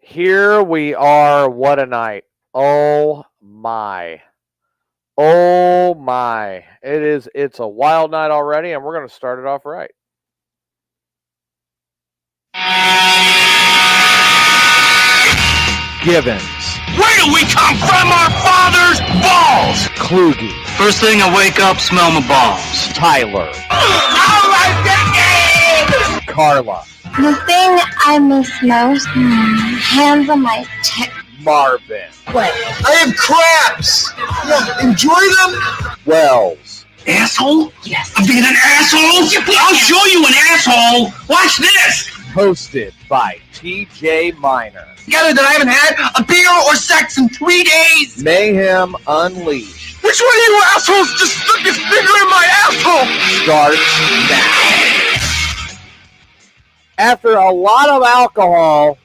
Here we are. What a night. Oh my. Oh my. It's a wild night already, and we're going to start it off right. Givens. Where do we come from? Our father's balls! Kluge. First thing I wake up, smell my balls. Tyler. I like the game! Carla. The thing I miss most, hands on my tech. Marvin. What? I have crabs! Enjoy them? Wells. Asshole? Yes. I'm being an asshole? I'll show you an asshole! Watch this! Hosted by TJ Miner. Together that I haven't had a beer or sex in 3 days! Mayhem Unleashed. Which one of you assholes just stuck his finger in my asshole? Starts now. After a lot of alcohol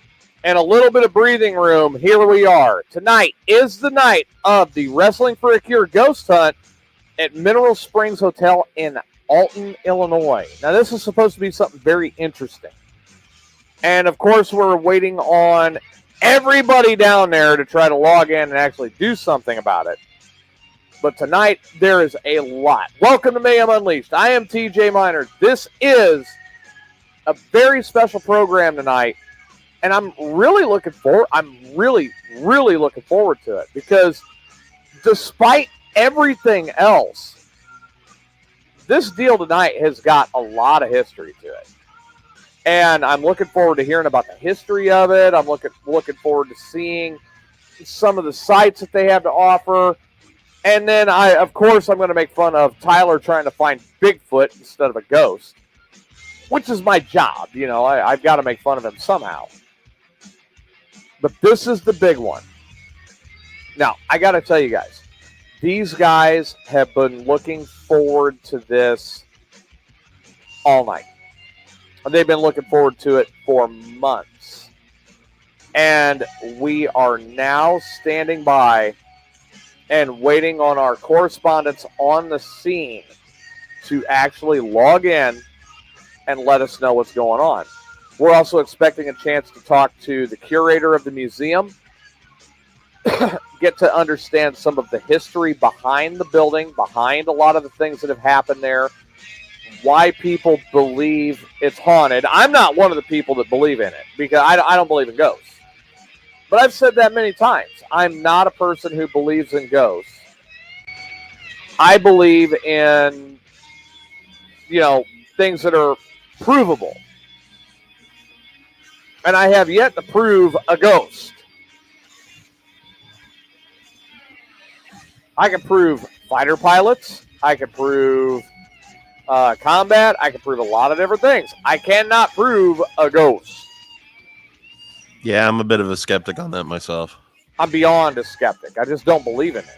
and a little bit of breathing room, here we are. Tonight is the night of the Wrestling for a Cure Ghost Hunt at Mineral Springs Hotel in Alton, Illinois. Now, this is supposed to be something very interesting. And, of course, we're waiting on everybody down there to try to log in and actually do something about it. But tonight, there is a lot. Welcome to Mayhem Unleashed. I am TJ Miner. This is a very special program tonight, and I'm really looking forward. I'm really looking forward to it because despite everything else, this deal tonight has got a lot of history to it. And I'm looking forward to hearing about the history of it. I'm looking forward to seeing some of the sites that they have to offer. And then, of course, I'm going to make fun of Tyler trying to find Bigfoot instead of a ghost, which is my job. You know, I've got to make fun of him somehow. But this is the big one. Now, I got to tell you guys, these guys have been looking forward to this all night. They've been looking forward to it for months. And we are now standing by and waiting on our correspondents on the scene to actually log in and let us know what's going on. We're also expecting a chance to talk to the curator of the museum, get to understand some of the history behind the building, behind a lot of the things that have happened there, why people believe it's haunted. I'm not one of the people that believe in it because I don't believe in ghosts. But I've said that many times. I'm not a person who believes in ghosts. I believe in, things that are provable. And I have yet to prove a ghost. I can prove fighter pilots. I can prove combat. I can prove a lot of different things. I cannot prove a ghost. Yeah, I'm a bit of a skeptic on that myself. I'm beyond a skeptic. I just don't believe in it.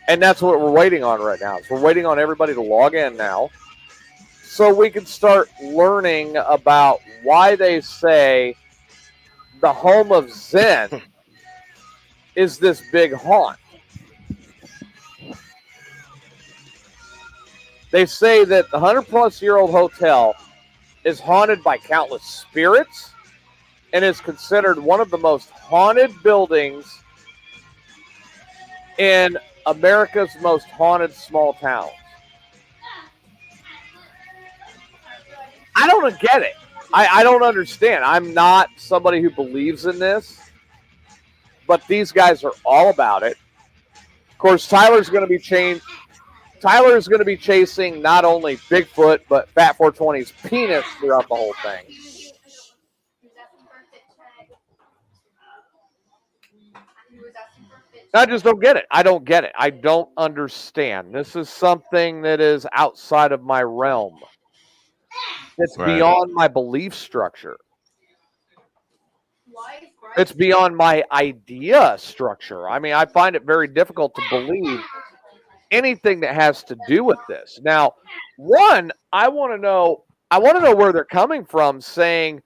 And that's what we're waiting on right now. So we're waiting on everybody to log in now so we can start learning about why they say the home of Zen is this big haunt. They say that the 100-plus-year-old hotel is haunted by countless spirits and is considered one of the most haunted buildings in America's most haunted small towns. I don't get it. I don't understand. I'm not somebody who believes in this, but these guys are all about it. Of course, Tyler's going to be chasing not only Bigfoot, but Fat 420's penis throughout the whole thing. I just don't get it. I don't get it. I don't understand. This is something that is outside of my realm. It's beyond my belief structure. It's beyond my idea structure. I mean, I find it very difficult to believe anything that has to do with this. Now, one, I want to know where they're coming from saying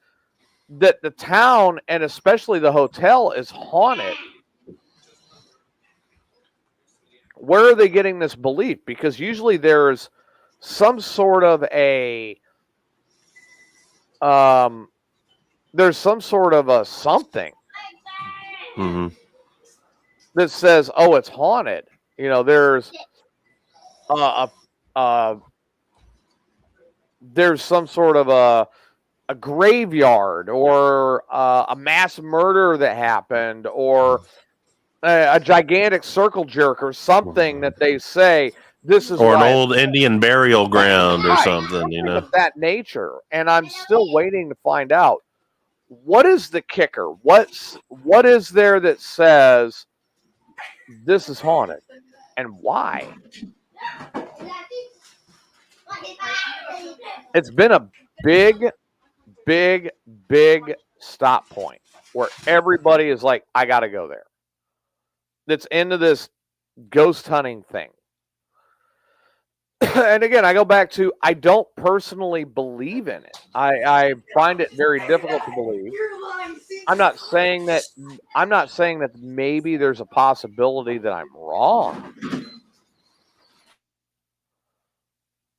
that the town and especially the hotel is haunted. Where are they getting this belief? Because usually there's some sort of a there's some sort of a something that says, "Oh, it's haunted." There's there's some sort of a graveyard or a mass murder that happened or a gigantic circle jerk or something that they say this is or an old Indian burial ground or something, of that nature. And I'm still waiting to find out what is the kicker. What is there that says this is haunted and why? It's been a big stop point where everybody is like, I got to go there. That's into this ghost hunting thing. And again, I go back to, I don't personally believe in it. I find it very difficult to believe. I'm not saying that maybe there's a possibility that I'm wrong.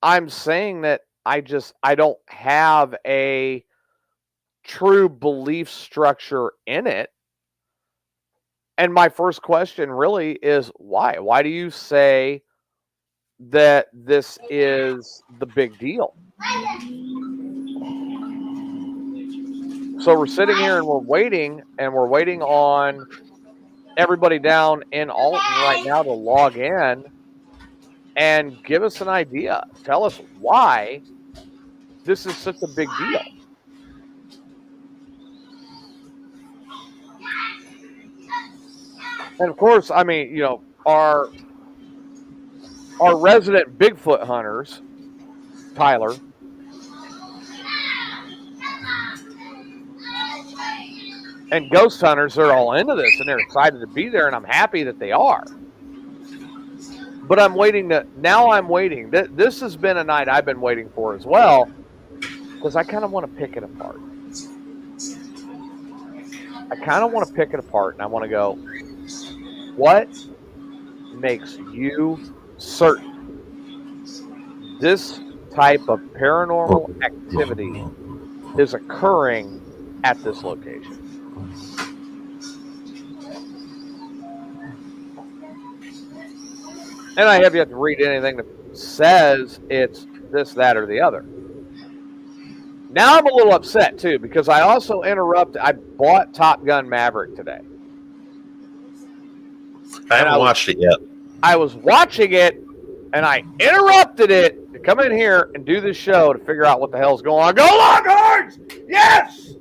I'm saying that I don't have a true belief structure in it. And my first question really is why? Why do you say that this is the big deal? So we're sitting here and we're waiting on everybody down in Alton right now to log in and give us an idea. Tell us why this is such a big deal. And of course, I mean, our resident Bigfoot hunters, Tyler, and ghost hunters are all into this and they're excited to be there, and I'm happy that they are. But I'm waiting. This has been a night I've been waiting for as well, because I kind of want to pick it apart. And I want to go, what makes you certain this type of paranormal activity is occurring at this location? And I have yet to read anything that says it's this, that, or the other. Now I'm a little upset, too, because I also I bought Top Gun Maverick today. I haven't watched it yet. I was watching it, and I interrupted it to come in here and do this show to figure out what the hell's going on. Go Longhorns! Yes!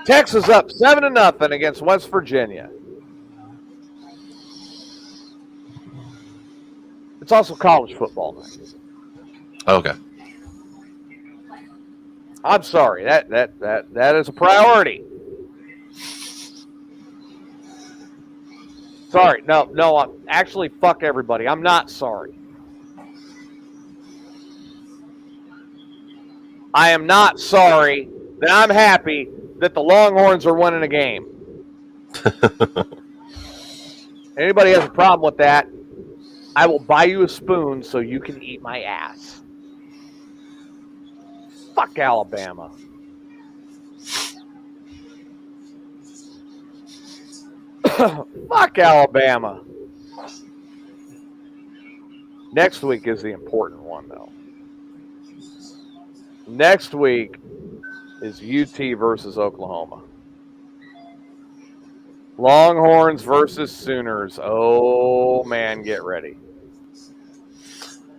Texas up 7-0 against West Virginia. It's also college football night. Okay. I'm sorry. That is a priority. Sorry. No, actually, fuck everybody. I'm not sorry. I am not sorry that I'm happy that the Longhorns are winning a game. Anybody has a problem with that, I will buy you a spoon so you can eat my ass. Fuck Alabama. Fuck Alabama. Next week is the important one, though. Next week is UT versus Oklahoma. Longhorns versus Sooners. Oh, man, get ready.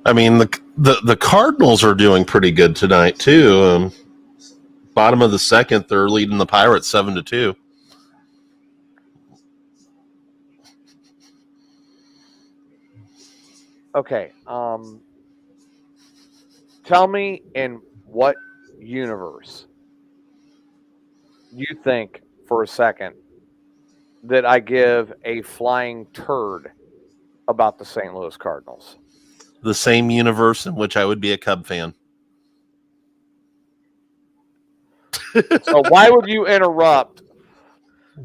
I mean, the Cardinals are doing pretty good tonight, too. Bottom of the second, they're leading the Pirates 7-2. Okay. Tell me in what universe you think for a second that I give a flying turd about the St. Louis Cardinals. The same universe in which I would be a Cub fan. So why would you interrupt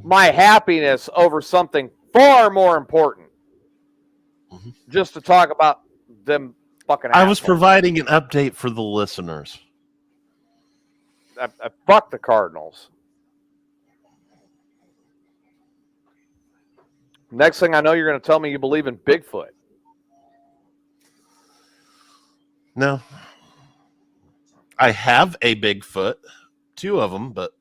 my happiness over something far more important just to talk about them fucking assholes? I was providing an update for the listeners. fuck the Cardinals. Next thing I know, you're going to tell me you believe in Bigfoot. No. I have a Bigfoot, 2 of them, but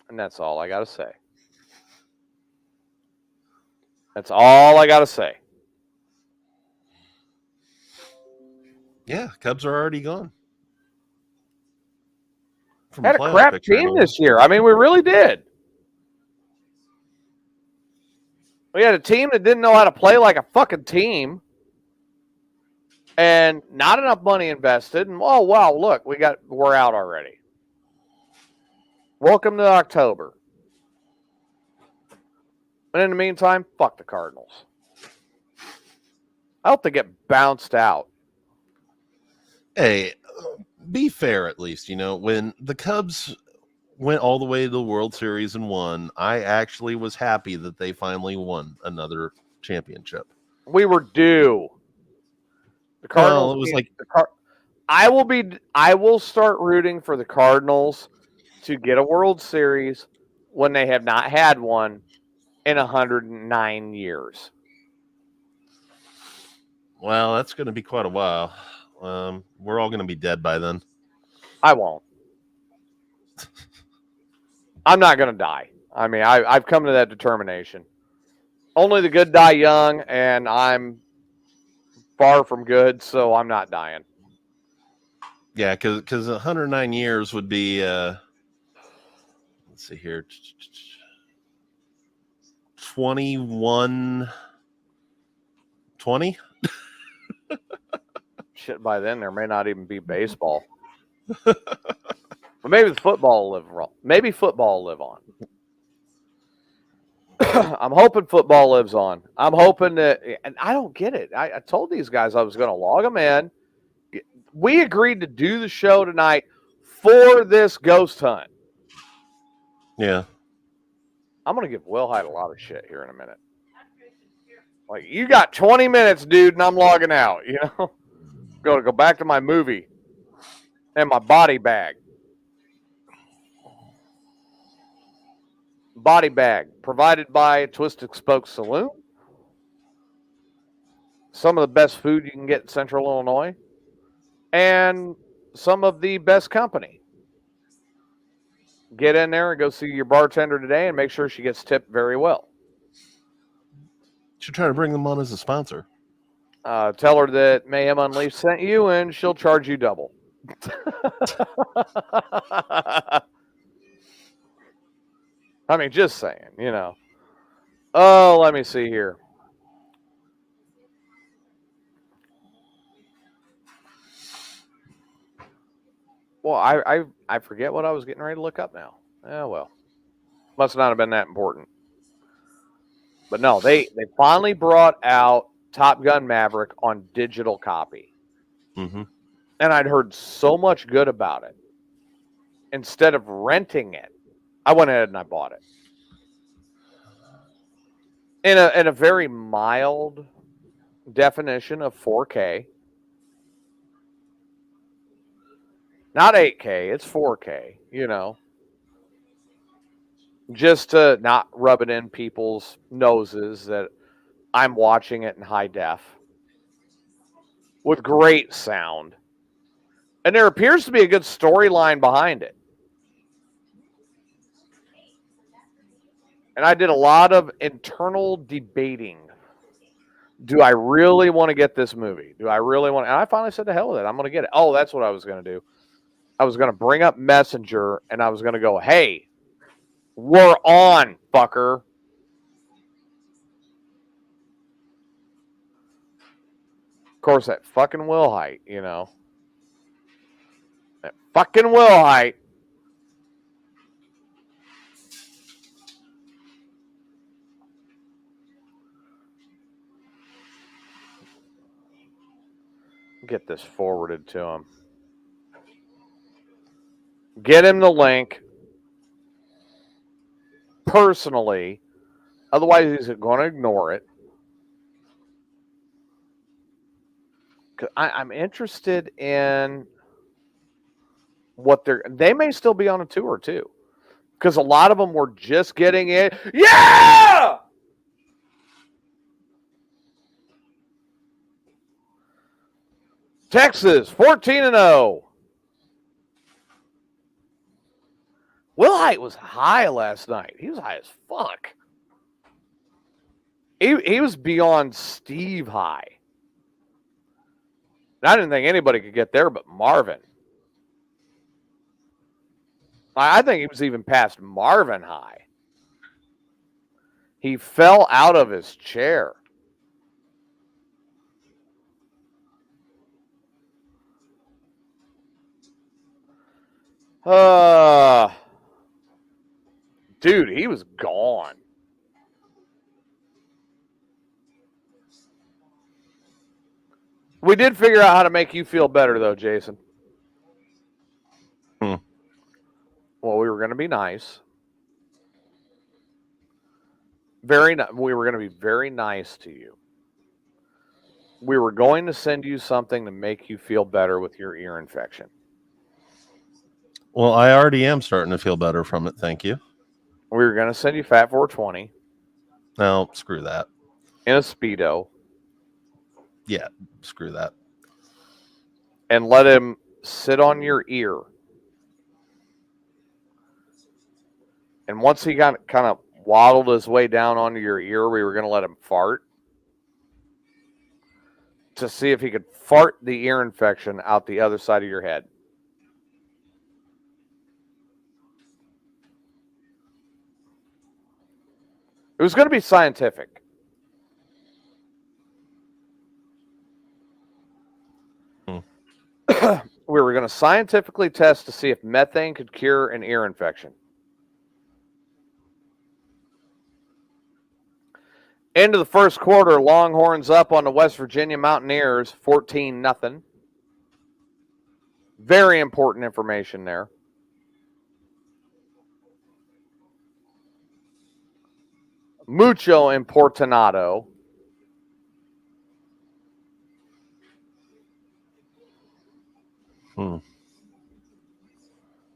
And that's all I got to say. That's all I got to say. yeah, Cubs are already gone. From Had a playoff crap picture, team anyway. this year. I mean, we really did. We had a team that didn't know how to play like a fucking team. And not enough money invested. And, oh, wow, look, we're out already. Welcome to October. And in the meantime, fuck the Cardinals. I hope they get bounced out. Hey, be fair at least. When the Cubs went all the way to the World Series and won, I actually was happy that they finally won another championship. We were due. The Cardinals. Well, it was like I will start rooting for the Cardinals to get a World Series when they have not had one in 109 years. Well, that's going to be quite a while. We're all going to be dead by then. I won't. I'm not going to die. I mean, I've come to that determination. Only the good die young, and I'm far from good, so I'm not dying. Yeah, because 109 years would be, let's see here, 21, 20? Shit, by then there may not even be baseball. But maybe the football will live on. Maybe football will live on. I'm hoping football lives on. I'm hoping that, and I don't get it. I told these guys I was going to log them in. We agreed to do the show tonight for this ghost hunt. Yeah. I'm going to give Will Hyde a lot of shit here in a minute. Like, you got 20 minutes, dude, and I'm logging out, Going to go back to my movie and my body bag. Body bag provided by Twisted Spoke Saloon. Some of the best food you can get in Central Illinois. And some of the best company. Get in there and go see your bartender today and make sure she gets tipped very well. Should try to bring them on as a sponsor. Tell her that Mayhem Unleashed sent you and she'll charge you double. I mean, just saying, Oh, let me see here. Well, I forget what I was getting ready to look up now. Oh, well. Must not have been that important. But no, they finally brought out Top Gun Maverick on digital copy. Mm-hmm. And I'd heard so much good about it. Instead of renting it, I went ahead and I bought it. In a very mild definition of 4K. Not 8K, it's 4K, Just to not rub it in people's noses that I'm watching it in high def. With great sound. And there appears to be a good storyline behind it. And I did a lot of internal debating. Do I really want to get this movie? Do I really want to? And I finally said, to hell with it. I'm going to get it. Oh, that's what I was going to do. I was going to bring up Messenger and I was going to go, hey, we're on, fucker. Of course, that fucking Will Height, That fucking Will Height. Get this forwarded to him. Get him the link. Personally. Otherwise, he's going to ignore it. I'm interested in they may still be on a tour too, because a lot of them were just getting in. Yeah. Texas 14-0. Will Height was high last night. He was high as fuck. He was beyond Steve high. And I didn't think anybody could get there but Marvin. I think he was even past Marvin high. He fell out of his chair. Dude, he was gone. We did figure out how to make you feel better, though, Jason. Well, we were going to be nice. We were going to be very nice to you. We were going to send you something to make you feel better with your ear infection. Well, I already am starting to feel better from it. Thank you. We were going to send you Fat 420. No, screw that. In a Speedo. Yeah, screw that. And let him sit on your ear. And once he got kind of waddled his way down onto your ear, we were going to let him fart to see if he could fart the ear infection out the other side of your head. It was going to be scientific. We were going to scientifically test to see if methane could cure an ear infection. Into the first quarter, Longhorns up on the West Virginia Mountaineers, 14-0. Very important information there. Mucho importanado.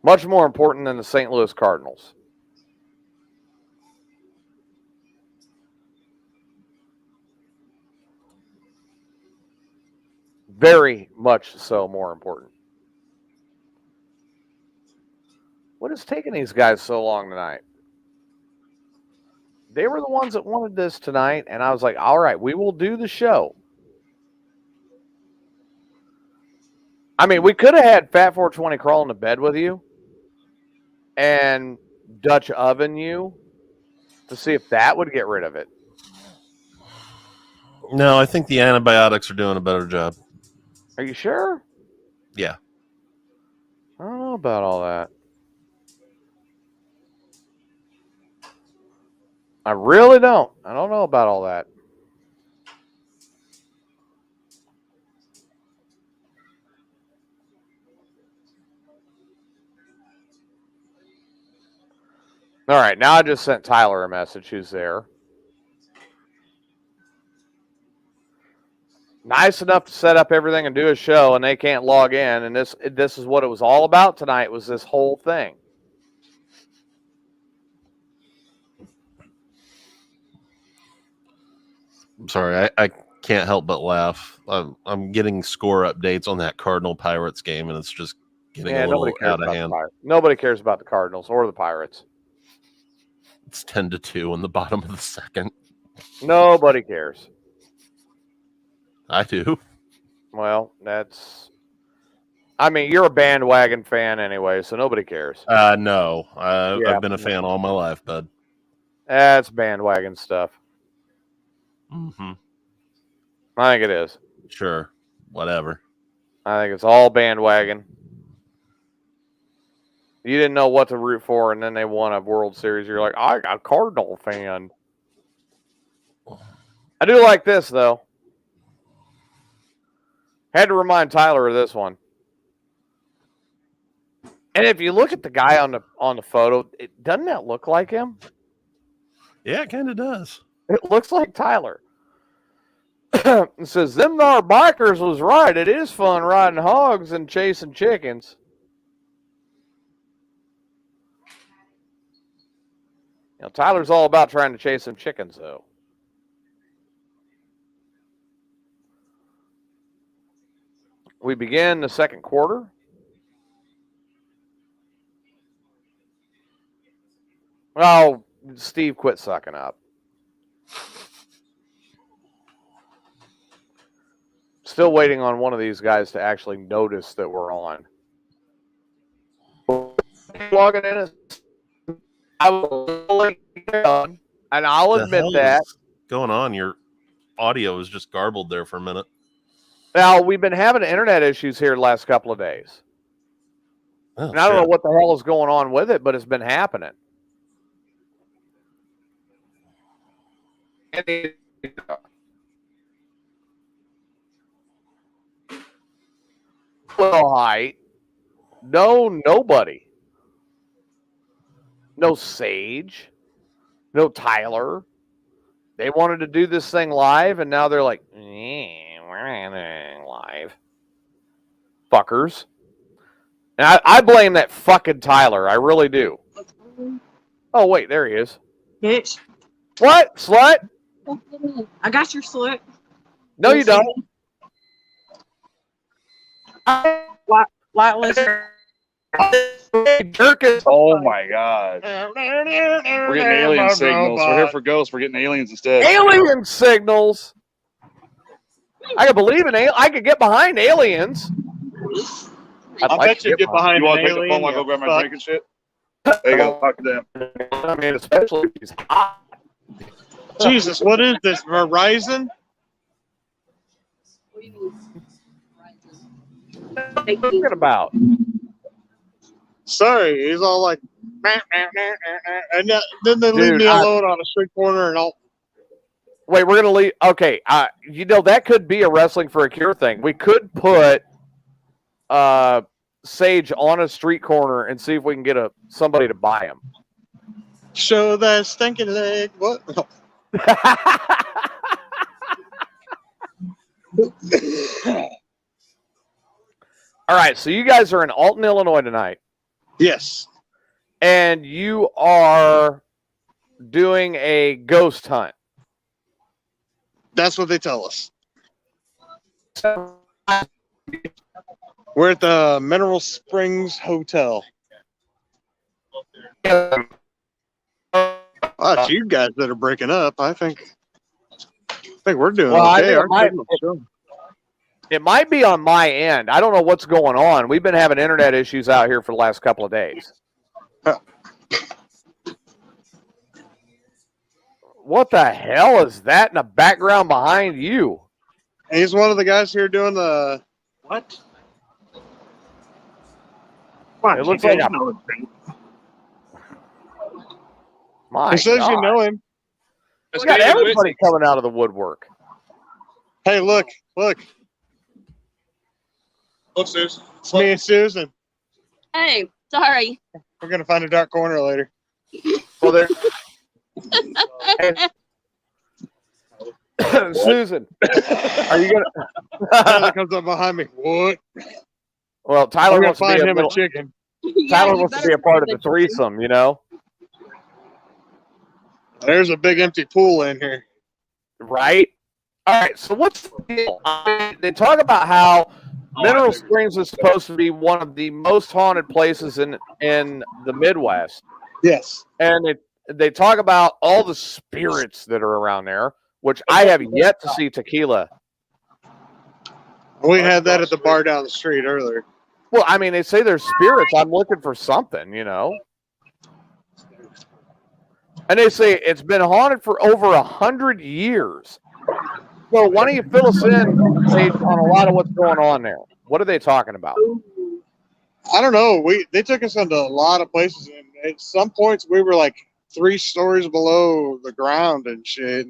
Much more important than the St. Louis Cardinals. Very much so more important. What is taking these guys so long tonight? They were the ones that wanted this tonight, and I was like, all right, we will do the show. I mean, we could have had Fat 420 crawl into bed with you and Dutch oven you to see if that would get rid of it. No, I think the antibiotics are doing a better job. Are you sure? Yeah. I don't know about all that. I really don't. I don't know about all that. All right, now I just sent Tyler a message. Who's there? Nice enough to set up everything and do a show, and they can't log in. And this is what it was all about tonight. Was this whole thing? I'm sorry, I can't help but laugh. I'm getting score updates on that Cardinal Pirates game, and it's just getting a little out of hand. Nobody cares about the Cardinals or the Pirates. It's 10-2 in the bottom of the second. Nobody cares. I do. Well, I mean, you're a bandwagon fan anyway, so nobody cares. No. I've been a fan all my life, bud. That's bandwagon stuff. Mm-hmm. I think it is. Sure. Whatever. I think it's all bandwagon. You didn't know what to root for, and then they won a World Series. You're like, I got a Cardinal fan. I do like this, though. Had to remind Tyler of this one. And if you look at the guy on the photo, doesn't that look like him? Yeah, it kind of does. It looks like Tyler. It says, them thar bikers was right. It is fun riding hogs and chasing chickens. You know, Tyler's all about trying to chase some chickens, though. We begin the second quarter. Oh, Steve, quit sucking up. Still waiting on one of these guys to actually notice that we're on. Logging in, I was and I'll admit that. Going on? Your audio is just garbled there for a minute. Now, we've been having internet issues here the last couple of days. Oh, and I don't know what the hell is going on with it, but it's been happening. Well, height. No, nobody. No Sage. No Tyler. They wanted to do this thing live, and now they're like, we're live. Fuckers. And I blame that fucking Tyler. I really do. Oh, wait, there he is. Bitch. What? Slut? I got your slut. No, you don't. Lightless. Jerkins. Oh my god. We're getting alien signals. We're here for ghosts. We're getting aliens instead. Alien signals. I could believe in I could get behind aliens. I bet you get behind. You want to take the phone while I go grab my drink and shit? There you go. Talk to them. I mean, especially if he's hot. Jesus, what is this? Verizon? What do you mean? What are you talking about? Sorry, he's all like, and then they leave me alone on a street corner and all. Wait, we're gonna leave. Okay, you know that could be a Wrestling for a Cure thing. We could put Sage on a street corner and see if we can get somebody to buy him. Show that stinking leg. What? All right, so you guys are in Alton, Illinois tonight. Yes. And you are doing a ghost hunt. That's what they tell us. We're at the Mineral Springs Hotel. Oh, it's you guys that are breaking up. I think we're doing okay. It might be on my end. I don't know what's going on. We've been having internet issues out here for the last couple of days. What the hell is that in the background behind you? He's one of the guys here doing the What? It looks like He says God. you know him. We got everybody coming out of the woodwork. Hey, look. Look, Susan. It's me and Susan. Hey, sorry. We're going to find a dark corner later. Well, there. Susan, are you gonna? Tyler comes up behind me. What? Well, Tyler I'm gonna wants to find be him a chicken. Tyler wants to be a part of the threesome, you know? There's a big empty pool in here. Right? All right, so what's the deal? They talk about how Mineral Springs is supposed to be one of the most haunted places in the Midwest. Yes. And they talk about all the spirits that are around there, which I have yet to see Tequila. We had that at the bar down the street earlier. Well, I mean, they say there's spirits. I'm looking for something, you know? And they say it's been haunted for over 100 years. So why don't you fill us in on a lot of what's going on there? What are they talking about? I don't know. They took us into a lot of places, and at some points we were like 3 stories below the ground and shit.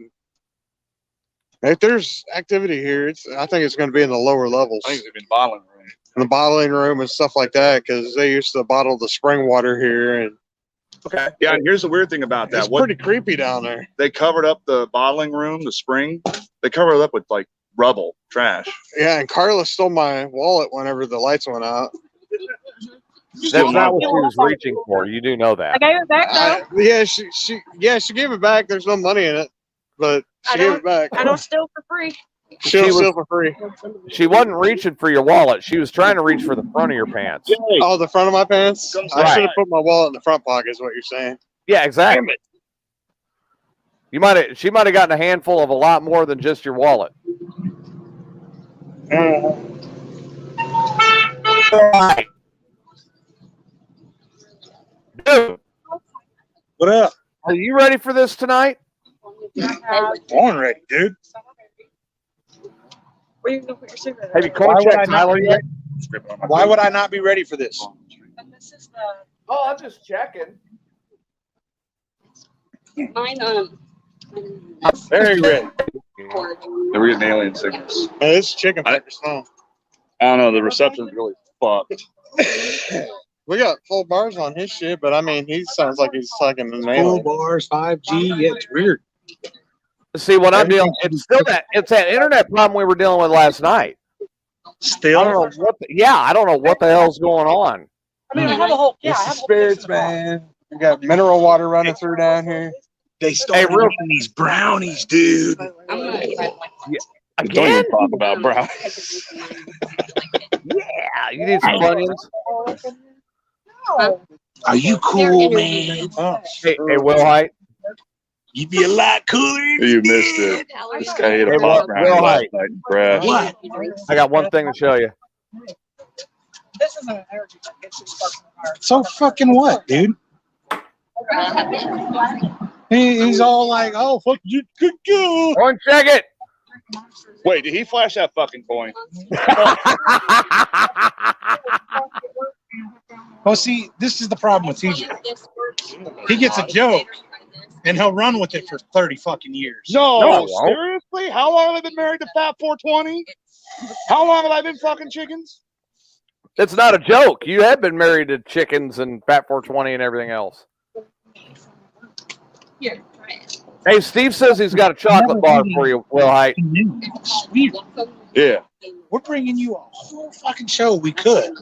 If there's activity here, I think it's going to be in the lower levels. I think they've been bottling room. In the bottling room and stuff like that, because they used to bottle the spring water here. And Okay. Yeah, and here's the weird thing about that. it's pretty creepy down there. They covered up the bottling room, the spring. They covered it up with like rubble, trash. Yeah, and Carla stole my wallet whenever the lights went out. That's not what she was reaching for. You do know that. I gave it back though. Yeah, she gave it back. There's no money in it, but she gave it back. I don't steal for free. She'll steal for free. She wasn't reaching for your wallet. She was trying to reach for the front of your pants. Oh, the front of my pants? I should have put my wallet in the front pocket, is what you're saying. Yeah, exactly. She might have gotten a handful of a lot more than just your wallet. Dude, What up? are you ready for this tonight? Born ready, dude. Where you gonna put your cigarette? Have you Why coin would I checked not Tyler be yet? Why would I not be ready for this? This is the Oh, I'm just checking. mine. Very ready. We're getting alien signals. Man, this chicken fingers small. I don't know. The reception's really fucked. We got full bars on his shit, but I mean, he sounds like he's sucking an Full alien. bars, 5G. Yeah, it's weird. See what I'm dealing. It's still that internet problem we were dealing with last night. I Still, don't know I don't know what the hell's going on. I mean, I have a whole. Yeah, It's I the have a whole spirits, man. We got mineral water running through down here. they started real- making these brownies, dude. I'm gonna eat it. Don't Again? even talk about bro. Yeah, you need some onions. Are you cool, man? Hey, Will Height. You'd be a lot cooler. You missed it. This guy ate Hey, a pop Will brownie last Height. night and crashed. What? I got one thing to show you. This isn't an energy drink. It's just fucking hard. So fucking what, dude? He's all like, "Oh, fuck you, good go." One second. Wait, did he flash that fucking coin? Well, see, this is the problem with TJ. He gets a joke, and he'll run with it for 30 fucking years. No, No. seriously? How long have I been married to Fat 420? How long have I been fucking chickens? It's not a joke. You have been married to chickens and Fat 420 and everything else. Here, try it. Hey, Steve says he's got a chocolate bar for you, Will Height. It's weird. Yeah. We're bringing you a whole fucking show. We could,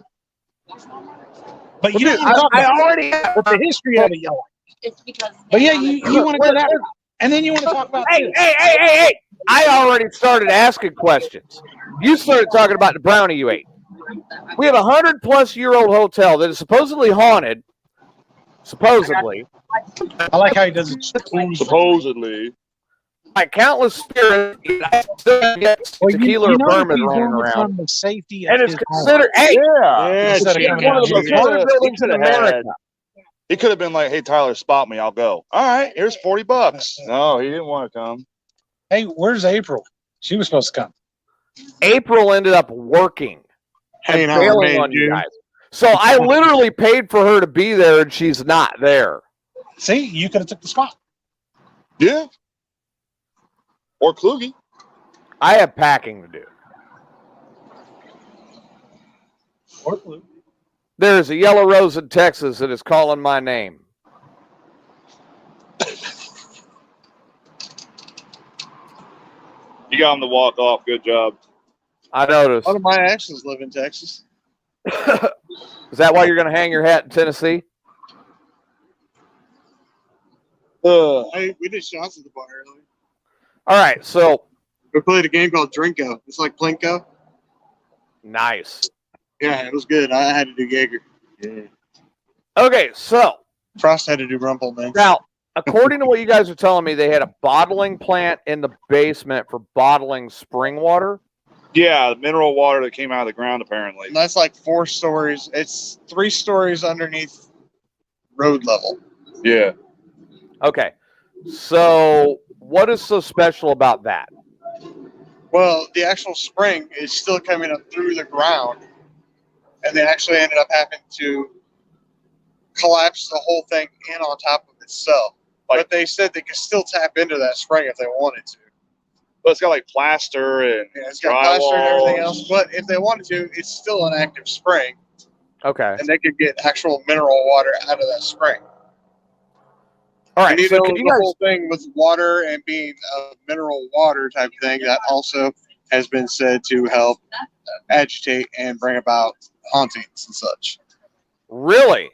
but you Dude, don't want to talk I about already. with the history of it, y'all. It's because. But yeah, you want to go that route. And then you want to talk about Hey, this. hey! I already started asking questions. You started talking about the brownie you ate. We have a 100-plus-year-old hotel that is supposedly haunted. Supposedly. I like how he does it. Supposedly. By countless spirits. I still get tequila or bourbon running around. From the safety of And it's his home. considered, hey, Yeah. Instead of He coming one out of the most here. haunted buildings in could have America. had- He could have been like, "Hey, Tyler, spot me. I'll go." All right, here's $40. No, he didn't want to come. Hey, where's April? She was supposed to come. April ended up working and Hanging out with bailing me, on you dude. guys. So I literally paid for her to be there, and she's not there. See, you could have took the spot. Yeah. Or Kluge. I have packing to do. Or Blue. There's a yellow rose in Texas that is calling my name. You got him to walk off. Good job. I noticed. One of my exes live in Texas. Is that why you're going to hang your hat in Tennessee? Hey, we did shots at the bar earlier. All right, so We played a game called Drinko. It's like Plinko. nice. Yeah, it was good. I had to do Jaeger. Yeah. Okay, so Frost had to do Rumple, man. now, according to what you guys are telling me, they had a bottling plant in the basement for bottling spring water. Yeah, mineral water that came out of the ground, apparently. And that's like 4 stories. It's 3 stories underneath road level. Yeah. Okay, so what is so special about that? Well, the actual spring is still coming up through the ground, and they actually ended up having to collapse the whole thing in on top of itself. But they said they could still tap into that spring if they wanted to. But it's got like plaster and Yeah, it's got plaster and everything drywall. else. But if they wanted to, it's still an active spring, Okay, and they could get actual mineral water out of that spring. all right. And you So know, can the you guys? whole thing with water and being a mineral water type thing, that also has been said to help agitate and bring about hauntings and such. Really?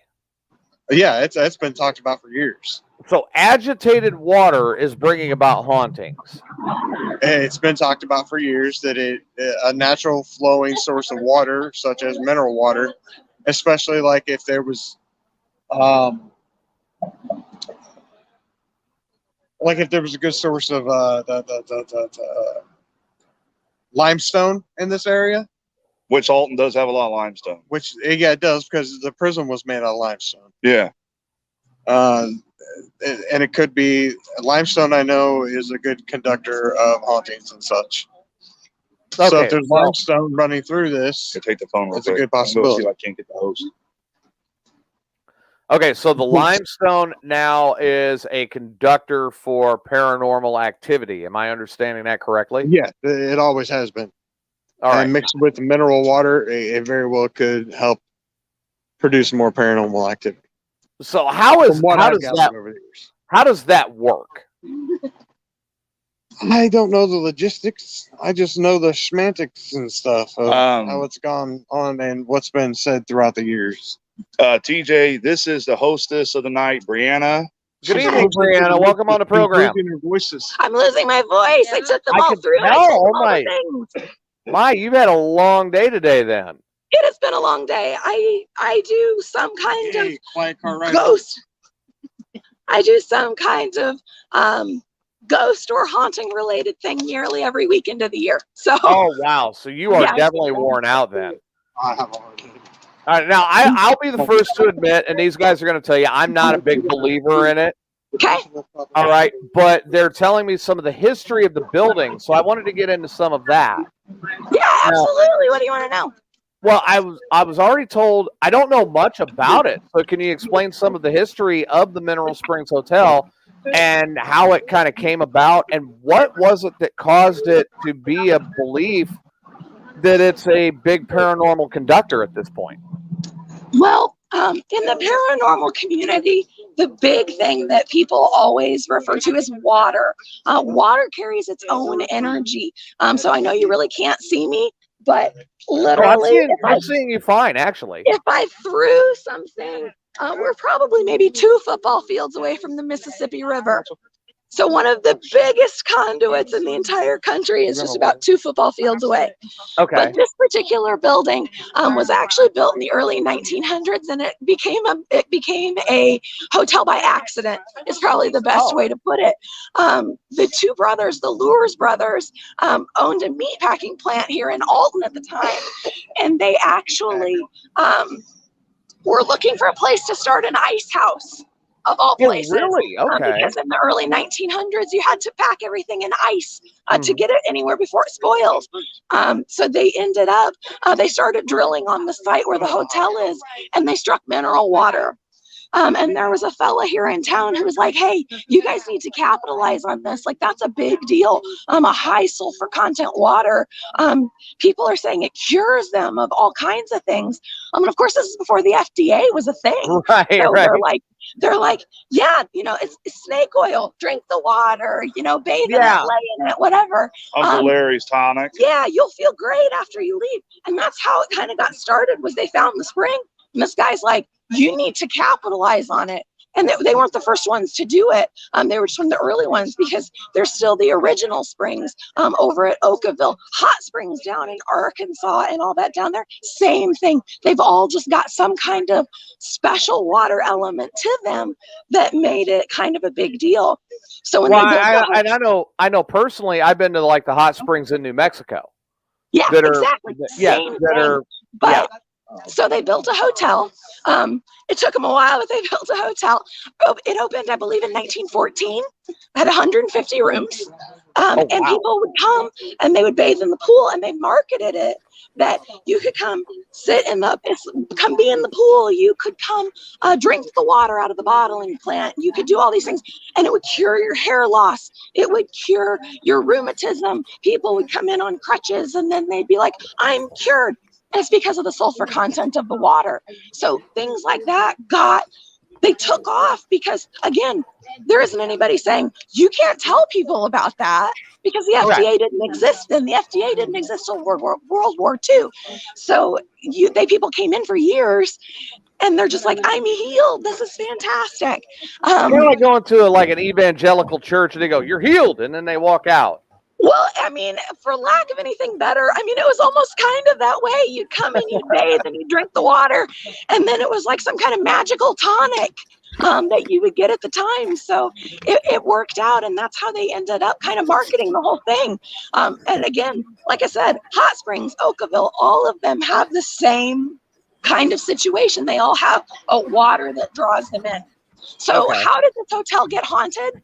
Yeah, it's been talked about for years. So agitated water is bringing about hauntings. It's been talked about for years that a natural flowing source of water, such as mineral water, especially like if there was, like if there was a good source of the limestone in this area. Which Alton does have a lot of limestone. Which, yeah, it does, because the prison was made out of limestone. Yeah. And it could be limestone. I know is a good conductor of hauntings and such. Okay, so if there's limestone running through this, take the phone. It's a good possibility. See if I can't get the hose. Okay, so the limestone now is a conductor for paranormal activity. Am I understanding that correctly? Yeah, it always has been. All right. And mixed with the mineral water, it very well could help produce more paranormal activity. So how does that work? I don't know the logistics. I just know the semantics and stuff of how it's gone on and what's been said throughout the years. TJ, this is the hostess of the night, Brianna. Good evening, Brianna. Welcome on the program. Your voices. I'm losing my voice. I took them all through. My, you've had a long day today then. It has been a long day. I do some kind of quiet car ride. ghost. I do some kind of ghost or haunting related thing nearly every weekend of the year. So oh wow. So you are definitely worn out then. I have a hard day. All right, now I'll be the first to admit, and these guys are going to tell you, I'm not a big believer in it. Okay. All right, but they're telling me some of the history of the building, so I wanted to get into some of that. Yeah, absolutely. What do you want to know? Well, I was already told I don't know much about it. So can you explain some of the history of the Mineral Springs Hotel and how it kind of came about, and what was it that caused it to be a belief that it's a big paranormal conductor at this point? Well, in the paranormal community, the big thing that people always refer to is water. Water carries its own energy. So I know you really can't see me, but literally, I'm seeing you fine, actually. If I threw something, we're probably maybe 2 football fields away from the Mississippi River. So one of the biggest conduits in the entire country is just about 2 football fields away. Okay. But this particular building was actually built in the early 1900s, and it became a hotel by accident. Is probably the best way to put it. The 2 brothers, the Lures brothers, owned a meatpacking plant here in Alton at the time, and they actually were looking for a place to start an ice house. Of all places. Really? Okay. Because in the early 1900s, you had to pack everything in ice to get it anywhere before it spoils. So they ended up, they started drilling on the site where the hotel is, and they struck mineral water. And there was a fella here in town who was like, hey, you guys need to capitalize on this. Like, that's a big deal. A high sulfur content water. People are saying it cures them of all kinds of things. And of course, this is before the FDA was a thing. Right, so right. They're like, yeah, it's snake oil. Drink the water, bathe in it, lay in it, whatever. Uncle Larry's tonic. Yeah, you'll feel great after you leave. And that's how it kind of got started, was they found the spring. And this guy's like, you need to capitalize on it. And they weren't the first ones to do it. They were just one of the early ones, because there's still the original springs over at Oakville, hot springs down in Arkansas and all that down there. Same thing. They've all just got some kind of special water element to them that made it kind of a big deal. So when I know personally, I've been to like the hot springs in New Mexico. Yeah, exactly. So they built a hotel. It took them a while, but they built a hotel. It opened, I believe, in 1914. Had 150 rooms. And people would come and they would bathe in the pool, and they marketed it that you could come be in the pool. You could come drink the water out of the bottling plant. You could do all these things, and it would cure your hair loss. It would cure your rheumatism. People would come in on crutches, and then they'd be like, I'm cured. It's because of the sulfur content of the water. So things like that they took off, because, again, there isn't anybody saying you can't tell people about that, because the FDA didn't exist, and the FDA didn't exist until World War II. So people came in for years, and they're just like, I'm healed. This is fantastic. Kind of like going to like an evangelical church and they go, "You're healed," and then they walk out. Well, I mean, for lack of anything better, I mean, it was almost kind of that way. You'd come in, you'd bathe, and you'd drink the water, and then it was like some kind of magical tonic that you would get at the time. So it worked out, and that's how they ended up kind of marketing the whole thing. And again, like I said, Hot Springs, Oakville, all of them have the same kind of situation. They all have a water that draws them in. So how did this hotel get haunted?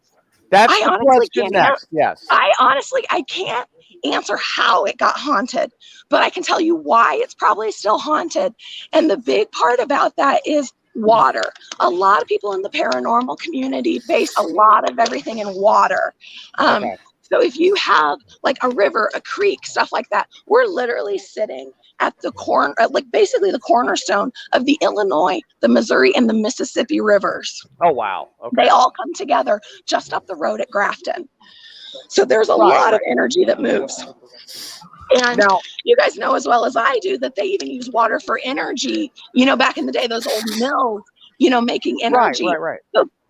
That's the question next. Yes. I can't answer how it got haunted, but I can tell you why it's probably still haunted. And the big part about that is water. A lot of people in the paranormal community base a lot of everything in water. So if you have like a river, a creek, stuff like that, we're literally sitting at the corner, like basically the cornerstone of the Illinois, the Missouri, and the Mississippi rivers. Oh, wow. Okay. They all come together just up the road at Grafton. So there's a lot of energy that moves. And now, you guys know as well as I do that they even use water for energy. You know, back in the day, those old mills, you know, making energy. Right.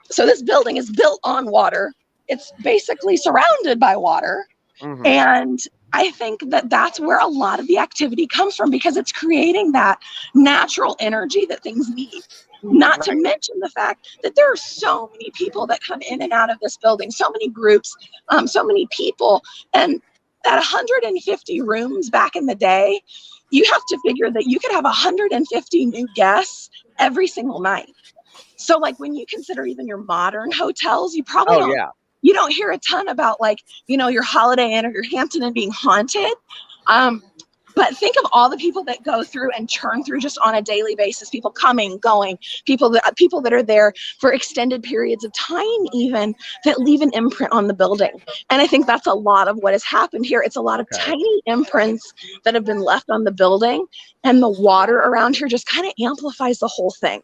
So this building is built on water. It's basically surrounded by water. Mm-hmm. And I think that that's where a lot of the activity comes from, because it's creating that natural energy that things need. Not to mention the fact that there are so many people that come in and out of this building, so many groups, so many people. And at 150 rooms back in the day, you have to figure that you could have 150 new guests every single night. So like when you consider even your modern hotels, you probably you don't hear a ton about like, you know, your Holiday Inn or your Hampton Inn being haunted. But think of all the people that go through and churn through just on a daily basis, people coming, going, people that are there for extended periods of time even, that leave an imprint on the building. And I think that's a lot of what has happened here. It's a lot of tiny imprints that have been left on the building, and the water around here just kind of amplifies the whole thing.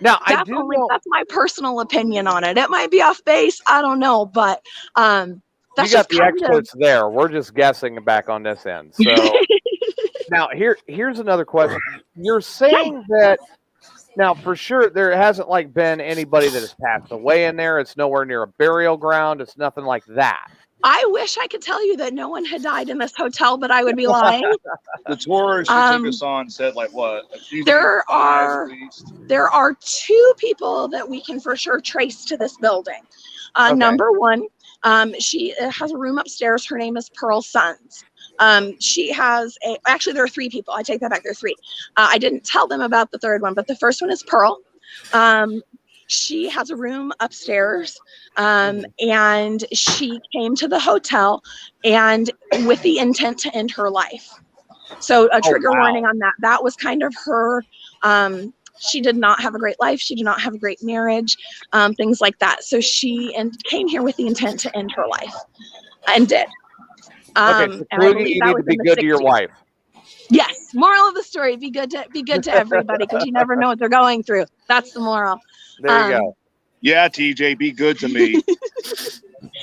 Now, that's my personal opinion on it. It might be off base. I don't know, but that's you got the experts there. We're just guessing back on this end. So now here's another question. You're saying that now for sure there hasn't like been anybody that has passed away in there. It's nowhere near a burial ground. It's nothing like that. I wish I could tell you that no one had died in this hotel, but I would be lying. The tour she took us on said like what? There are 2 people that we can for sure trace to this building. Number one, she has a room upstairs. Her name is Pearl Sons. She has actually there are 3 people. I take that back. There are 3. I didn't tell them about the third one, but the first one is Pearl. She has a room upstairs, and she came to the hotel and with the intent to end her life. So a trigger warning on that. That was kind of her. She did not have a great life. She did not have a great marriage, things like that. So she came here with the intent to end her life, and did. Okay, so you need to be good to your wife. Yes. Moral of the story: be good to everybody, because you never know what they're going through. That's the moral. There you go. Yeah, TJ, be good to me.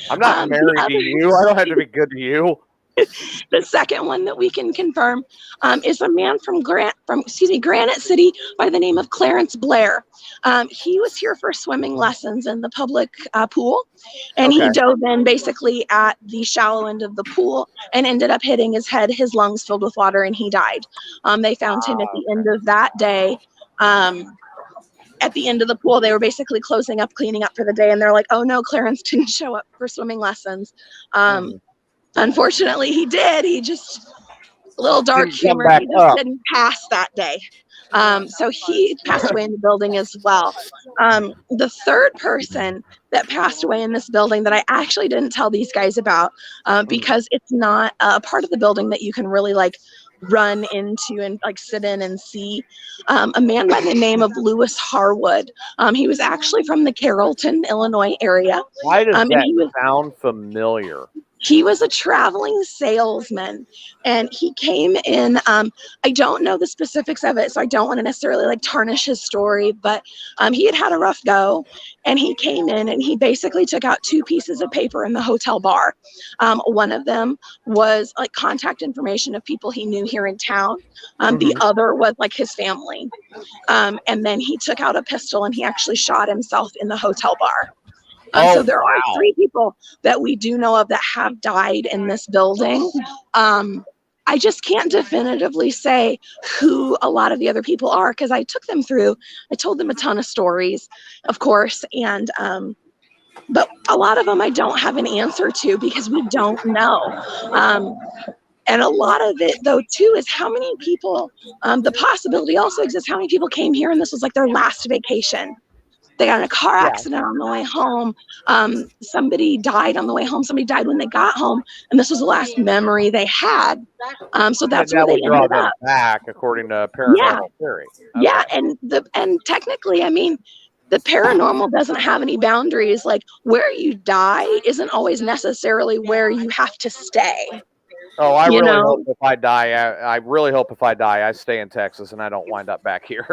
I'm not married to you. I don't have to be good to you. The second one that we can confirm is a man from Granite City by the name of Clarence Blair. He was here for swimming lessons in the public pool, and he dove in basically at the shallow end of the pool and ended up hitting his head, his lungs filled with water, and he died. They found him at the end of that day. At the end of the pool, they were basically cleaning up for the day, and they're like, "Oh no, Clarence didn't show up for swimming lessons." Unfortunately, he did. He just a little dark humor. He just didn't pass that day. So he passed away in the building as well. The third person that passed away in this building that I actually didn't tell these guys about, because it's not a part of the building that you can really like run into and like sit in and see. A man by the name of Lewis Harwood. He was actually from the Alton, Illinois area. Why does that sound familiar? He was a traveling salesman, and he came in. I don't know the specifics of it, so I don't want to necessarily like tarnish his story, but he had a rough go, and he came in and he basically took out 2 pieces of paper in the hotel bar. One of them was like contact information of people he knew here in town. The other was like his family. And then he took out a pistol and he actually shot himself in the hotel bar. So there are 3 people that we do know of that have died in this building. I just can't definitively say who a lot of the other people are because I took them through. I told them a ton of stories, of course, and but a lot of them I don't have an answer to because we don't know. And a lot of it, though, too, is how many people, the possibility also exists, how many people came here and this was like their last vacation. They got in a car accident on the way home. Somebody died on the way home. Somebody died when they got home. And this was the last memory they had. So that's where they ended up. Back, according to paranormal theory. Okay. Yeah, and technically, I mean, the paranormal doesn't have any boundaries. Like where you die isn't always necessarily where you have to stay. Oh, I really hope if I die, I stay in Texas and I don't wind up back here.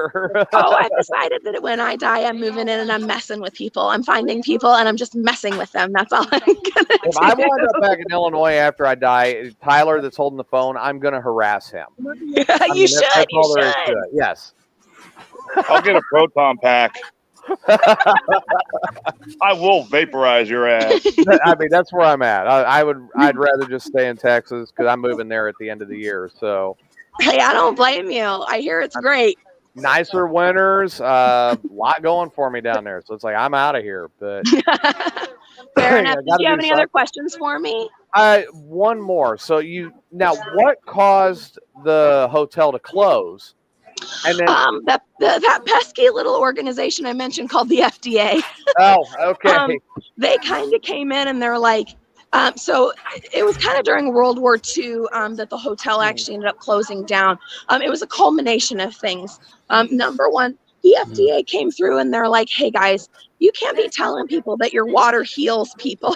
Oh, I've decided that when I die, I'm moving in and I'm messing with people. I'm finding people and I'm just messing with them. That's all I'm gonna do. If I wind up back in Illinois after I die, Tyler that's holding the phone, I'm gonna harass him. You should. Yes. I'll get a proton pack. I will vaporize your ass. I mean, that's where I'm at. I'd rather just stay in Texas because I'm moving there at the end of the year. So, hey, I don't blame you. I hear it's great. Nicer winters, lot going for me down there. So it's like I'm out of here. But fair enough. Do you have any other questions for me? One more. So what caused the hotel to close? And then that pesky little organization I mentioned called the FDA. Oh, okay. They kind of came in and they're like, so it was kind of during World War II that the hotel actually ended up closing down. It was a culmination of things. Number one, the FDA came through and they're like, hey guys, you can't be telling people that your water heals people.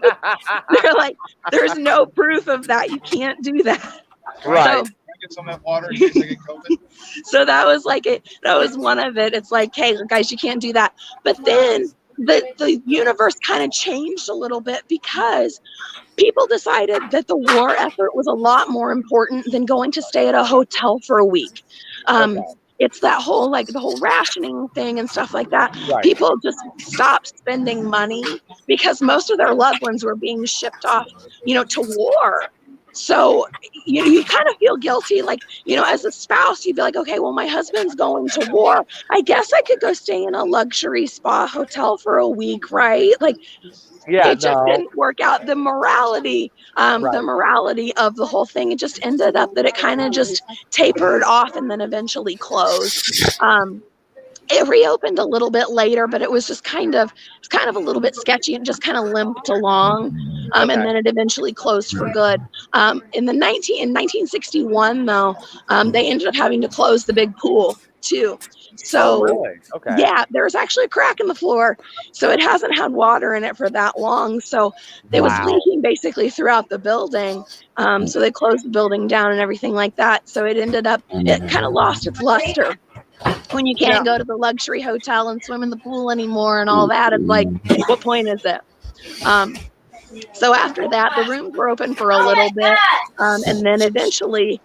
They're like, there's no proof of that. You can't do that. Right. So, get some of that water in case I get COVID. So that was like that was one of it. It's like, hey guys, you can't do that. But then the universe kind of changed a little bit because people decided that the war effort was a lot more important than going to stay at a hotel for a week. It's that whole the whole rationing thing and stuff like that. Right. People just stopped spending money because most of their loved ones were being shipped off, to war. So, you kind of feel guilty, as a spouse, you'd be like, okay, well, my husband's going to war. I guess I could go stay in a luxury spa hotel for a week, right? It just didn't work out. The morality, the morality of the whole thing, it just ended up that it kind of just tapered off and then eventually closed. It reopened a little bit later, but it was just kind of a little bit sketchy and just kind of limped along. And then it eventually closed for good. In 1961, though, they ended up having to close the big pool too. So there's actually a crack in the floor. So it hasn't had water in it for that long. So it was leaking basically throughout the building. So they closed the building down and everything like that. So it ended up, it kind of lost its luster. When you can't go to the luxury hotel and swim in the pool anymore and all that, it's like, what point is it? So after that, the rooms were open for a little bit. And then eventually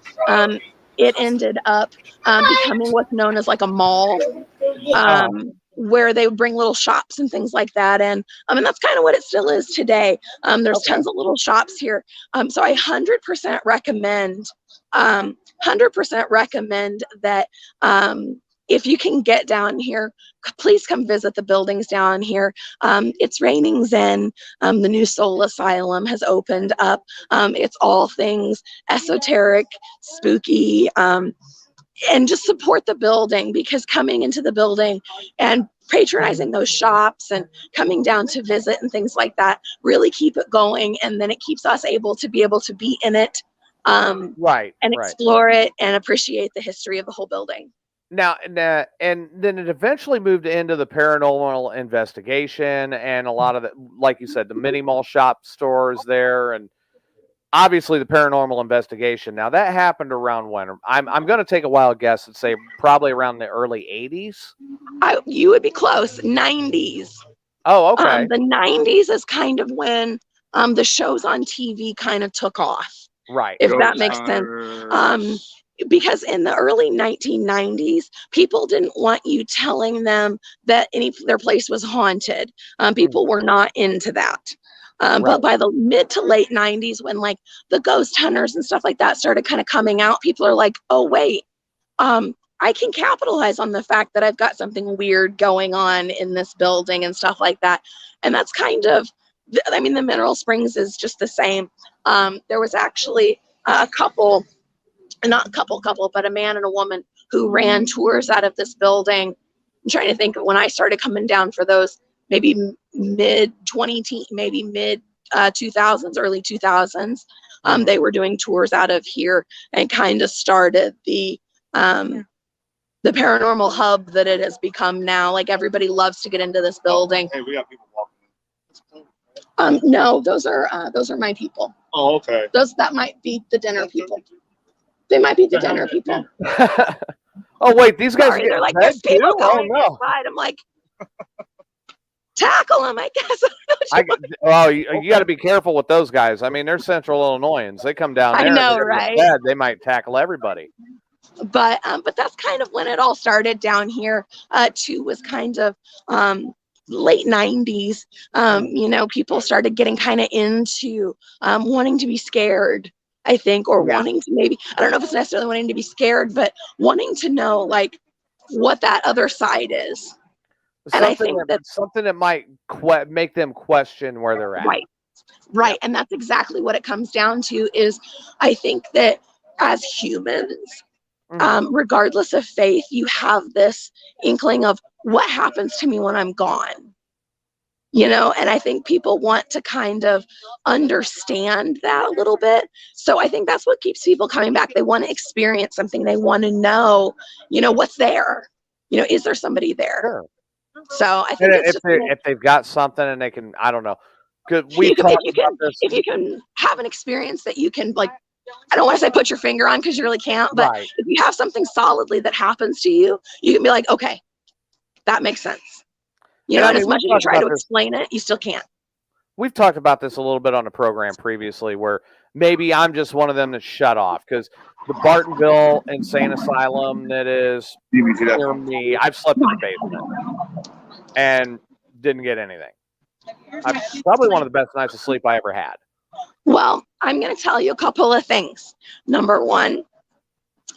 it ended up becoming what's known as like a mall, where they would bring little shops and things like that. And that's kind of what it still is today. There's tons of little shops here. So I 100% recommend 100% recommend that if you can get down here, please come visit the buildings down here. It's raining Zen. The new Soul Asylum has opened up. It's all things esoteric, spooky, and just support the building, because coming into the building and patronizing those shops and coming down to visit and things like that really keep it going. And then it keeps us able to be in it. And explore it and appreciate the history of the whole building. Now, and then it eventually moved into the paranormal investigation and a lot of the, like you said, the mini mall shop stores there, and obviously the paranormal investigation. Now that happened around when? I'm going to take a wild guess and say probably around the early 80s. You would be close. 90s. Oh, okay. The 90s is kind of when the shows on TV kind of took off. Right. If that makes sense. Because in the early 1990s, people didn't want you telling them that their place was haunted. People were not into that. Right. But by the mid to late 90s, when like the ghost hunters and stuff like that started kind of coming out, people are like, oh, wait, I can capitalize on the fact that I've got something weird going on in this building and stuff like that. And that's kind of, I mean, the Mineral Springs is just the same. There was actually a couple, but a man and a woman who ran tours out of this building. I'm trying to think of when I started coming down for those, maybe mid 2000s, early 2000s. They were doing tours out of here and kind of started the paranormal hub that it has become now. Like everybody loves to get into this building. Hey, we got people walking. No, those are my people. Oh, okay. That might be the dinner people. They might be the dinner people. Oh wait, these guys Sorry, they're like, there's people going inside. I'm like, tackle them, I guess. You got to be careful with those guys. I mean, they're Central Illinoisans. They come down there. I know, right? They might tackle everybody. But that's kind of when it all started down here. Too was kind of late 90s. People started getting kind of into wanting to be scared, I think, or wanting to maybe, I don't know if it's necessarily wanting to be scared, but wanting to know like what that other side is. And I think that's something that might make them question where they're at. Right. And that's exactly what it comes down to is I think that as humans, regardless of faith, you have this inkling of what happens to me when I'm gone. And I think people want to kind of understand that a little bit. So I think that's what keeps people coming back. They want to experience something. They want to know, what's there. Is there somebody there? Sure. So I think if they've got something and they can, I don't know. If you can have an experience that you can like, I don't want to say put your finger on because you really can't, but if you have something solidly that happens to you, you can be like, okay, that makes sense. And as much as you try to explain it, you still can't. We've talked about this a little bit on the program previously where maybe I'm just one of them that's shut off because the Bartonville Insane Asylum that is near me, I've slept in the basement and didn't get anything. Probably one of the best nights of sleep I ever had. Well, I'm going to tell you a couple of things. Number one,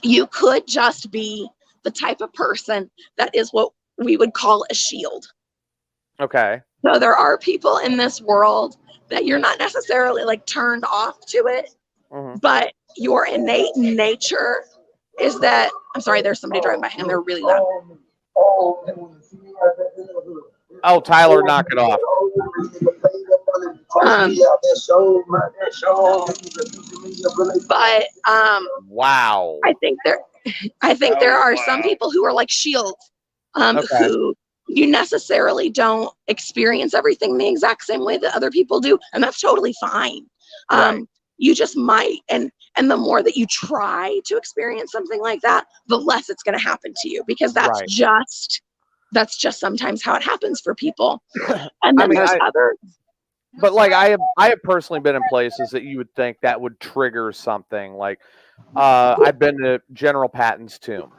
you could just be the type of person that is what we would call a shield. Okay. So there are people in this world that you're not necessarily like turned off to it, but your innate nature is that, I'm sorry, there's somebody driving by and they're really loud. Oh, Tyler, knock it off. But wow. I think there are some people who are like shields, who you necessarily don't experience everything the exact same way that other people do, and that's totally fine. You just might, and the more that you try to experience something like that, the less it's going to happen to you, because that's just sometimes how it happens for people. And then there's others. But like I have personally been in places that you would think that would trigger something. Like I've been to General Patton's tomb.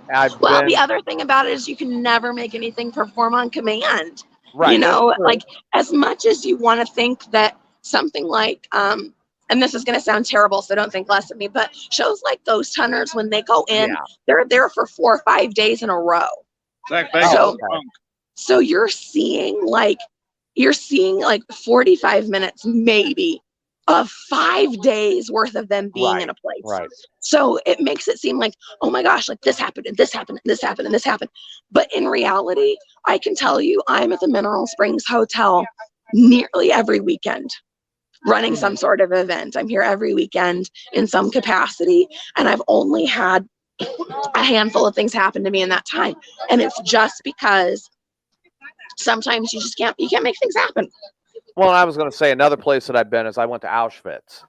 The other thing about it is you can never make anything perform on command. Right. Like as much as you want to think that something like, and this is going to sound terrible, so don't think less of me, but shows like Ghost Hunters, when they go in, they're there for 4 or 5 days in a row. So you're seeing like 45 minutes maybe of 5 days worth of them being in a place. Right. So it makes it seem like, oh my gosh, like this happened and this happened and this happened and this happened. But in reality, I can tell you I'm at the Mineral Springs Hotel nearly every weekend running some sort of event. I'm here every weekend in some capacity, and I've only had a handful of things happened to me in that time. And it's just because sometimes you can't make things happen. Well, I was going to say another place that I've been is I went to Auschwitz.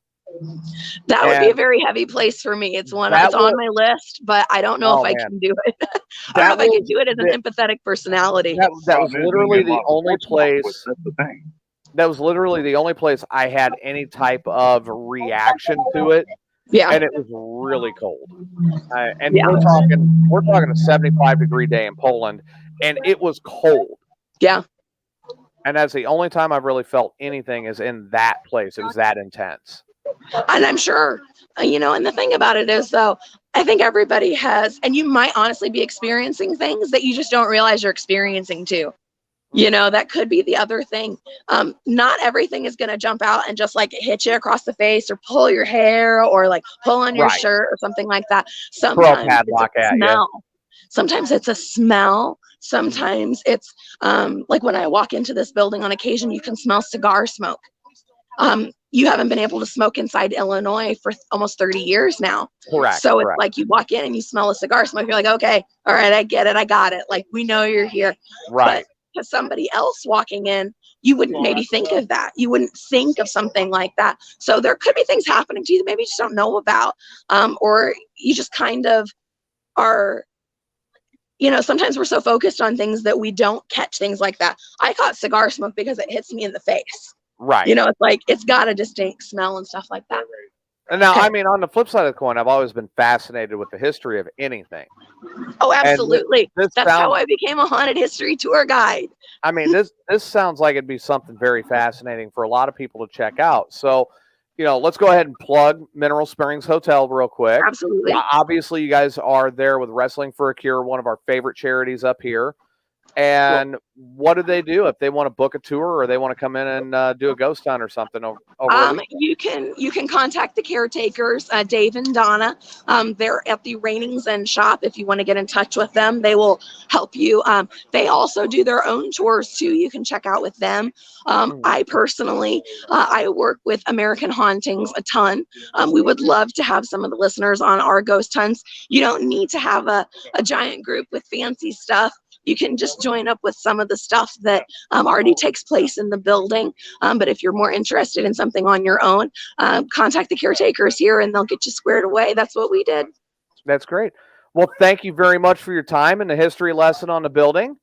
That would be a very heavy place for me. It's on my list, but I don't know if I can do it. I don't know if I can do it as an empathetic personality. That was literally the only place. That's the thing. That was literally the only place I had any type of reaction to it. Yeah. And it was really cold. We're talking a 75-degree day in Poland, and it was cold. Yeah. And that's the only time I've really felt anything is in that place. It was that intense. And I'm sure, and the thing about it is, though, I think everybody has, and you might honestly be experiencing things that you just don't realize you're experiencing too. That could be the other thing. Not everything is going to jump out and just like hit you across the face or pull your hair or like pull on your shirt or something like that. Sometimes it's a smell. Sometimes it's a smell. Sometimes it's like when I walk into this building on occasion, you can smell cigar smoke. You haven't been able to smoke inside Illinois for almost 30 years now. Correct. So it's like you walk in and you smell a cigar smoke. You're like, okay, all right, I get it. I got it. Like, we know you're here. Right. But to somebody else walking in, you wouldn't maybe think of that. You wouldn't think of something like that. So there could be things happening to you that maybe you just don't know about. Or you just kind of are, sometimes we're so focused on things that we don't catch things like that. I caught cigar smoke because it hits me in the face. Right. It's like, it's got a distinct smell and stuff like that. And now, I mean, on the flip side of the coin, I've always been fascinated with the history of anything. Oh, absolutely. That's how I became a haunted history tour guide. I mean, this sounds like it'd be something very fascinating for a lot of people to check out. So, let's go ahead and plug Mineral Springs Hotel real quick. Absolutely. Obviously, you guys are there with Wrestling for a Cure, one of our favorite charities up here. And what do they do if they want to book a tour or they want to come in and do a ghost hunt or something? You can contact the caretakers, Dave and Donna. They're at the Rainings Inn shop. If you want to get in touch with them, they will help you. They also do their own tours too. You can check out with them. I personally, I work with American Hauntings a ton. We would love to have some of the listeners on our ghost hunts. You don't need to have a giant group with fancy stuff. You can just join up with some of the stuff that already takes place in the building. But if you're more interested in something on your own, contact the caretakers here and they'll get you squared away. That's what we did. That's great. Well, thank you very much for your time and the history lesson on the building.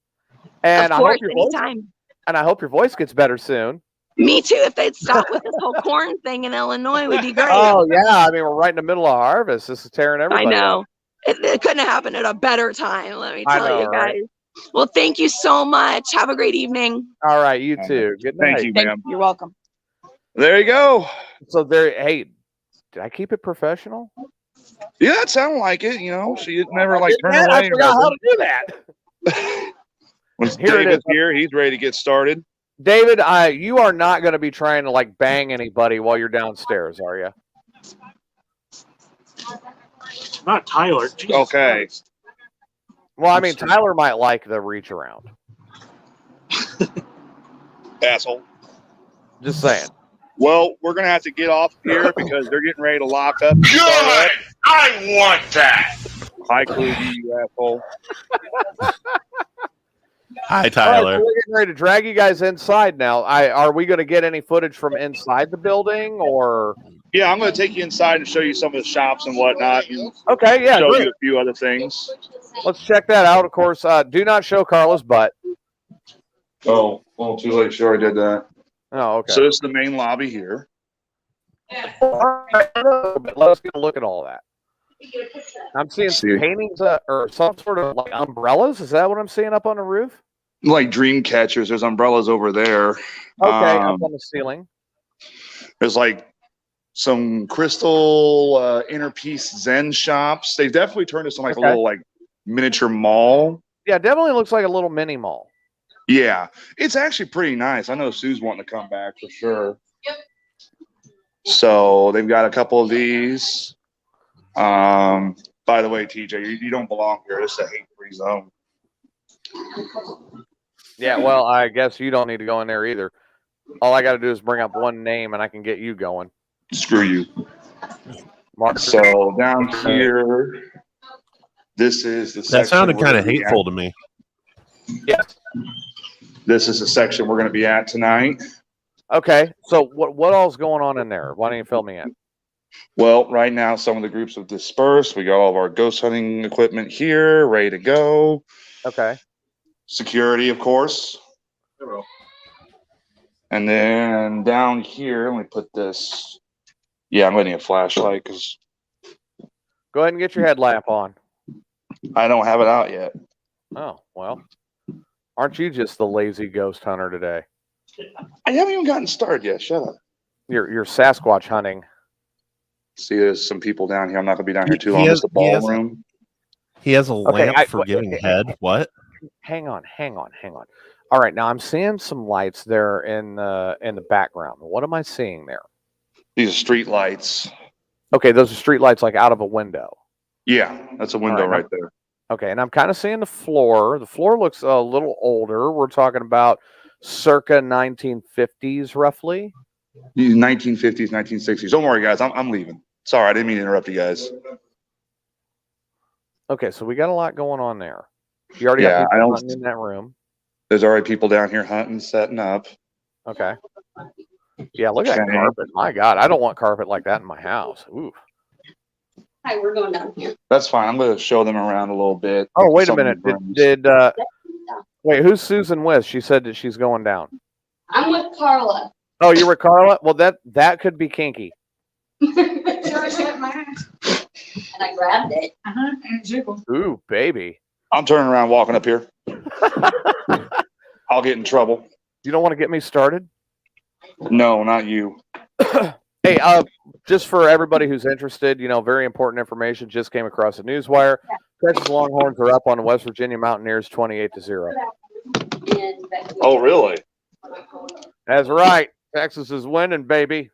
And of course, anytime. And I hope your voice gets better soon. Me too. If they'd stop with this whole corn thing in Illinois, would be great. Oh, yeah. I mean, we're right in the middle of harvest. This is tearing everybody. I know. It couldn't have happened at a better time, let me tell you guys. Right? Well, thank you so much. Have a great evening. All right, you too. Good night. Thank you, ma'am. You're welcome. There you go. So hey, did I keep it professional? Yeah, it sounded like it. She never turned away. I forgot how to do that. When David's here, he's ready to get started. David, you are not going to be trying to bang anybody while you're downstairs, are you? Not Tyler. Jesus okay. Christ. Well, I mean, Tyler might like the reach around. Asshole. Just saying. Well, we're going to have to get off here because they're getting ready to lock up. Good! I want that! Hi, Kluge, you asshole. Hi, Tyler. Right, so we're getting ready to drag you guys inside now. Are we going to get any footage from inside the building, or? Yeah, I'm going to take you inside and show you some of the shops and whatnot. And okay, yeah. Show you a few other things. Let's check that out. Of course, do not show Carla's butt. Oh, well, too late. Sure, I did that. Oh, okay. So this is the main lobby here. Let's get a look at all that. I'm seeing some paintings or some sort of umbrellas. Is that what I'm seeing up on the roof? Like dream catchers. There's umbrellas over there. Okay, up on the ceiling. There's some crystal inner piece Zen shops. They've definitely turned this into a little miniature mall. Yeah, definitely looks like a little mini mall. Yeah, it's actually pretty nice. I know Sue's wanting to come back for sure. Yep. So they've got a couple of these. By the way, TJ, you don't belong here. This is a hate-free zone. Yeah, well, I guess you don't need to go in there either. All I got to do is bring up one name, and I can get you going. Screw you. Mark. So down here, This is the That section sounded we're kind of gonna be hateful to me. Yes. This is the section we're going to be at tonight. Okay. So what all's going on in there? Why don't you fill me in? Well, right now, some of the groups have dispersed. We got all of our ghost hunting equipment here, ready to go. Okay. Security, of course. And then down here, let me put this. Yeah, I'm getting a flashlight because Go ahead and get your headlamp on. I don't have it out yet. Oh, well. Aren't you just the lazy ghost hunter today? I haven't even gotten started yet. Shut up. You're Sasquatch hunting. See, there's some people down here. I'm not going to be down here too He long. has- It's the he has- ballroom. He has a Okay, lamp for giving head. What? Hang on. All right, now I'm seeing some lights there in the background. What am I seeing there? These are street lights. Okay, those are street lights like out of a window. Yeah, that's a window All right, right there. Okay, and I'm kind of seeing the floor. The floor looks a little older. We're talking about circa 1950s, roughly. 1950s, 1960s. Don't worry, guys. I'm leaving. Sorry, I didn't mean to interrupt you guys. Okay, so we got a lot going on there. You already Yeah, got I people don't- hunting in that room. There's already people down here hunting, setting up. Okay. Yeah, look at that Okay. carpet. My God, I don't want carpet like that in my house. Ooh. Hi, we're going down here. That's fine. I'm going to show them around a little bit. Oh, wait a Some of minute. the rooms. Wait, who's Susan with? She said that she's going down. I'm with Carla. Oh, you were Carla? Well, that could be kinky. And I grabbed it. And it jiggled. Ooh, baby. I'm turning around, walking up here. I'll get in trouble. You don't want to get me started? No, not you. Hey, just for everybody who's interested, very important information just came across the newswire. Texas Longhorns are up on the West Virginia Mountaineers 28-0. Oh, really? That's right. Texas is winning, baby.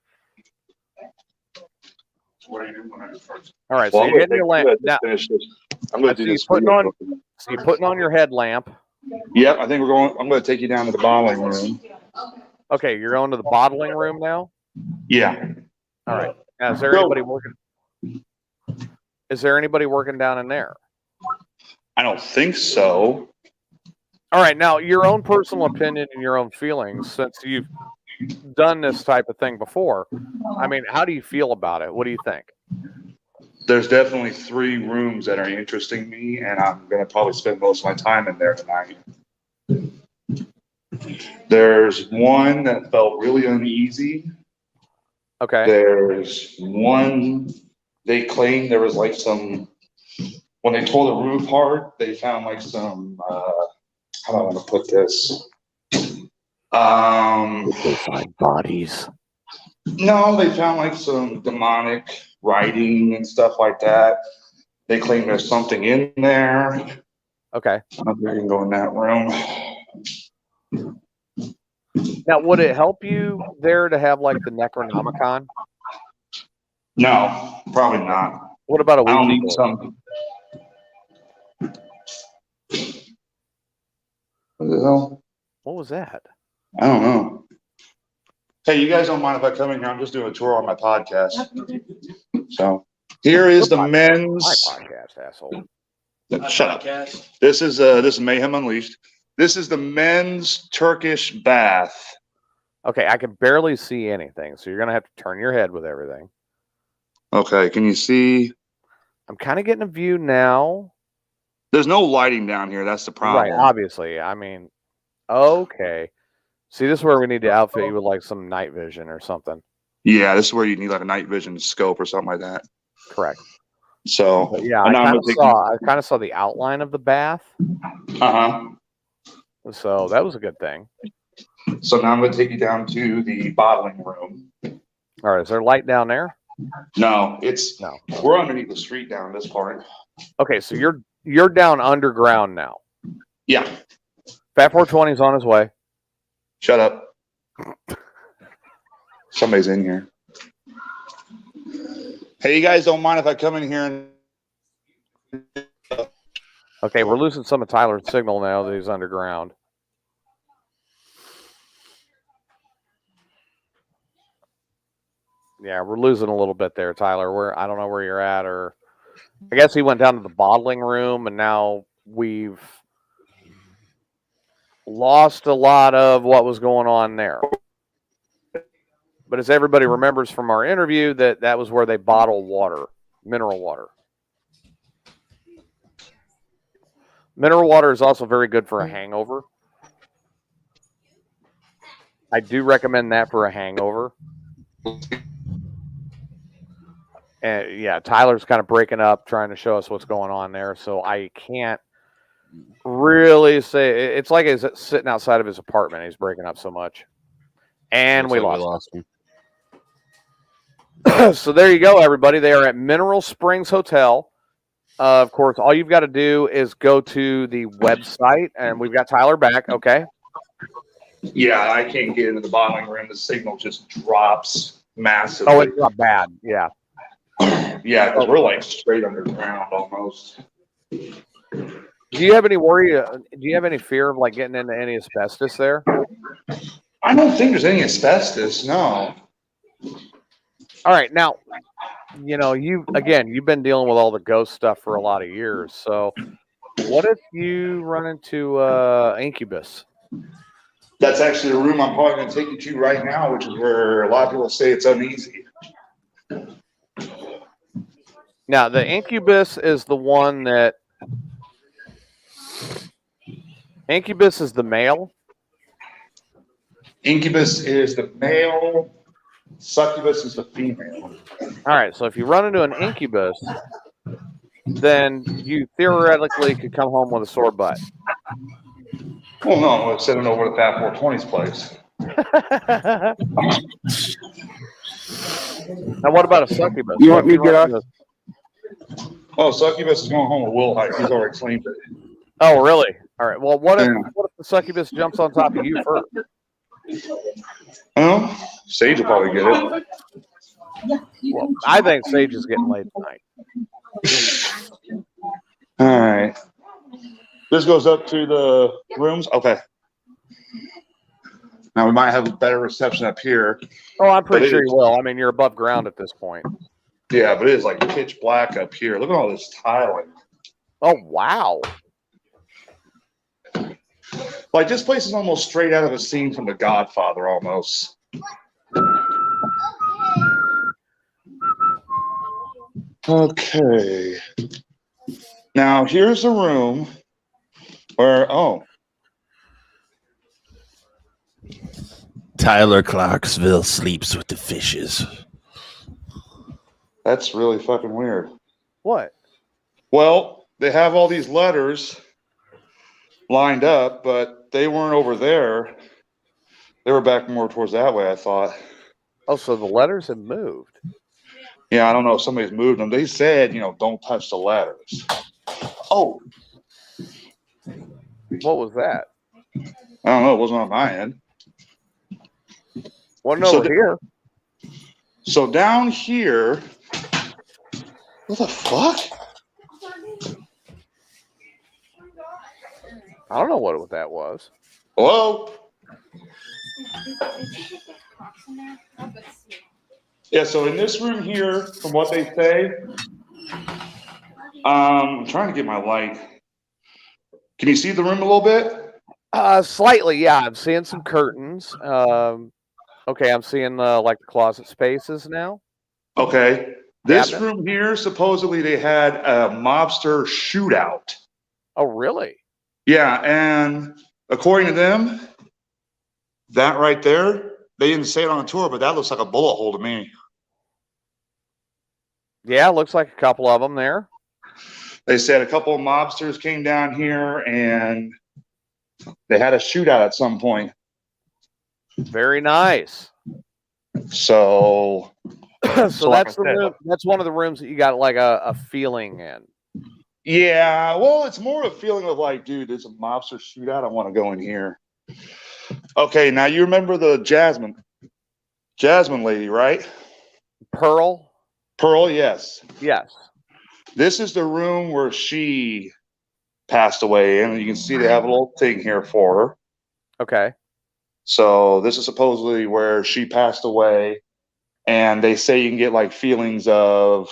What are you doing first? All right, so you're getting your lamp. Now, Finish this. I'm going to do this. so you're putting on your headlamp. Yep, I think I'm going to take you down to the bottling room. Okay, you're going to the bottling room now? Yeah. All right. Now, is there anybody working? Is there anybody working down in there? I don't think so. All right. Now, your own personal opinion and your own feelings, since you've done this type of thing before. I mean, how do you feel about it? What do you think? There's definitely 3 rooms that are interesting me, and I'm going to probably spend most of my time in there tonight. There's one that felt really uneasy. Okay. There's one, they claim there was like some, when they tore the roof apart, they found like some, how do I want to put this? They find bodies. No, they found like some demonic writing and stuff like that. They claim there's something in there. Okay. I'm going to go in that room. Now, would it help you there to have like the Necronomicon? No, probably not. What about a I don't Ouija need board? some. What the hell? What was that? I don't know. Hey, you guys don't mind if I come in here? I'm just doing a tour on my podcast. So here is the men's. My podcast, asshole. Shut up. This is Mayhem Unleashed. This is the men's Turkish bath. Okay, I can barely see anything, so you're gonna have to turn your head with everything. Okay, can you see? I'm kind of getting a view now. There's no lighting down here. That's the problem. Right, obviously. I mean, okay. See, this is where we need to outfit you with like some night vision or something. Yeah, this is where you need like a night vision scope or something like that. Correct. So But yeah, and I I'm kind of saw the outline of the bath. Uh-huh. So that was a good thing. So now I'm going to take you down to the bottling room. All right, is there light down there? No, we're underneath the street down this part. Okay, so you're down underground now. Yeah. Fat 420's on his way. Shut up. Somebody's in here. Hey, you guys don't mind if I come in here and Okay, we're losing some of Tyler's signal now that he's underground. Yeah, we're losing a little bit there, Tyler. I don't know where you're at, or I guess he went down to the bottling room, and now we've lost a lot of what was going on there. But as everybody remembers from our interview, that was where they bottle water, mineral water. Mineral water is also very good for a hangover. I do recommend that for a hangover. And yeah, Tyler's kind of breaking up, trying to show us what's going on there. So I can't really say. It's like he's sitting outside of his apartment. He's breaking up so much. And we lost him. So there you go, everybody. They are at Mineral Springs Hotel. Of course, all you've got to do is go to the website, and we've got Tyler back. Okay. Yeah, I can't get into the bottling room. The signal just drops massively. Oh, it's not bad. Yeah. Yeah, because we're like straight underground almost. Do you have any worry? Do you have any fear of like getting into any asbestos there? I don't think there's any asbestos. No. All right, now, you've been dealing with all the ghost stuff for a lot of years. So, what if you run into Incubus? That's actually the room I'm probably going to take you to right now, which is where a lot of people say it's uneasy. Now, the Incubus is the one that... Incubus is the male? Incubus is the male. Succubus is the female. All right, so if you run into an Incubus, then you theoretically could come home with a sore butt. Well, no, I'm sending over to Fat 420's place. Now, what about a Succubus? You want me to get off? Oh, Succubus is going home with Will Height. He's already cleaned it. Oh, really? All right. Well, what if the Succubus jumps on top of you first? Well, Sage will probably get it. Well, I think Sage is getting laid tonight. All right. This goes up to the rooms. Okay. Now we might have a better reception up here. Oh, I'm pretty sure you will. I mean, you're above ground at this point. Yeah, but it is like pitch black up here. Look at all this tiling. Oh, wow. Like this place is almost straight out of a scene from The Godfather, almost. Okay. Now here's a room where Tyler Clarksville sleeps with the fishes. That's really fucking weird. What? Well, they have all these letters lined up, but they weren't over there. They were back more towards that way, I thought. Oh, so the letters have moved. Yeah, I don't know if somebody's moved them. They said, don't touch the letters. Oh. What was that? I don't know. It wasn't on my end. Wasn't over here. So down here, what the fuck? I don't know what that was. Hello? Yeah, so in this room here, from what they say, I'm trying to get my light. Can you see the room a little bit? Slightly, yeah. I'm seeing some curtains. Okay, I'm seeing like the closet spaces now. Okay. This room here, supposedly they had a mobster shootout. Oh, really? Yeah, and according to them, that right there, they didn't say it on the tour, but that looks like a bullet hole to me. Yeah, looks like a couple of them there. They said a couple of mobsters came down here and they had a shootout at some point. Very nice. So that's the room, that's one of the rooms that you got like a feeling in. Yeah, well, it's more a feeling of like, dude, there's a mobster shootout. I want to go in here. Okay, now you remember the Jasmine lady, right? Pearl, yes. Yes. This is the room where she passed away, and you can see they have a little thing here for her. Okay. So this is supposedly where she passed away, and they say you can get like feelings of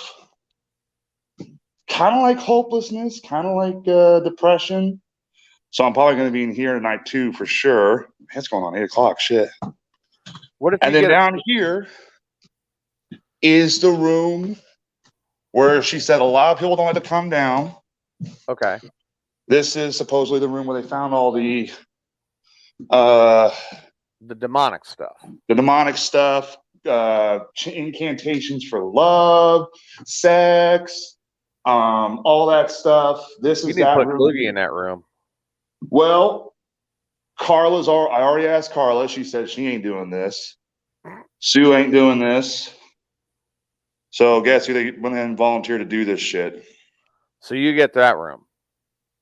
kind of like hopelessness, kind of like depression. So I'm probably going to be in here tonight too, for sure. It's going on 8 o'clock. Shit. What if and you then get down here is the room where she said a lot of people don't like to come down. Okay. This is supposedly the room where they found all the demonic stuff. The demonic stuff, incantations for love, sex, all that stuff. This You is need to that put room. Kluge in that room. Well, I already asked Carla. She said she ain't doing this. Sue ain't doing this. So guess who they went in and volunteered to do this shit? So you get that room.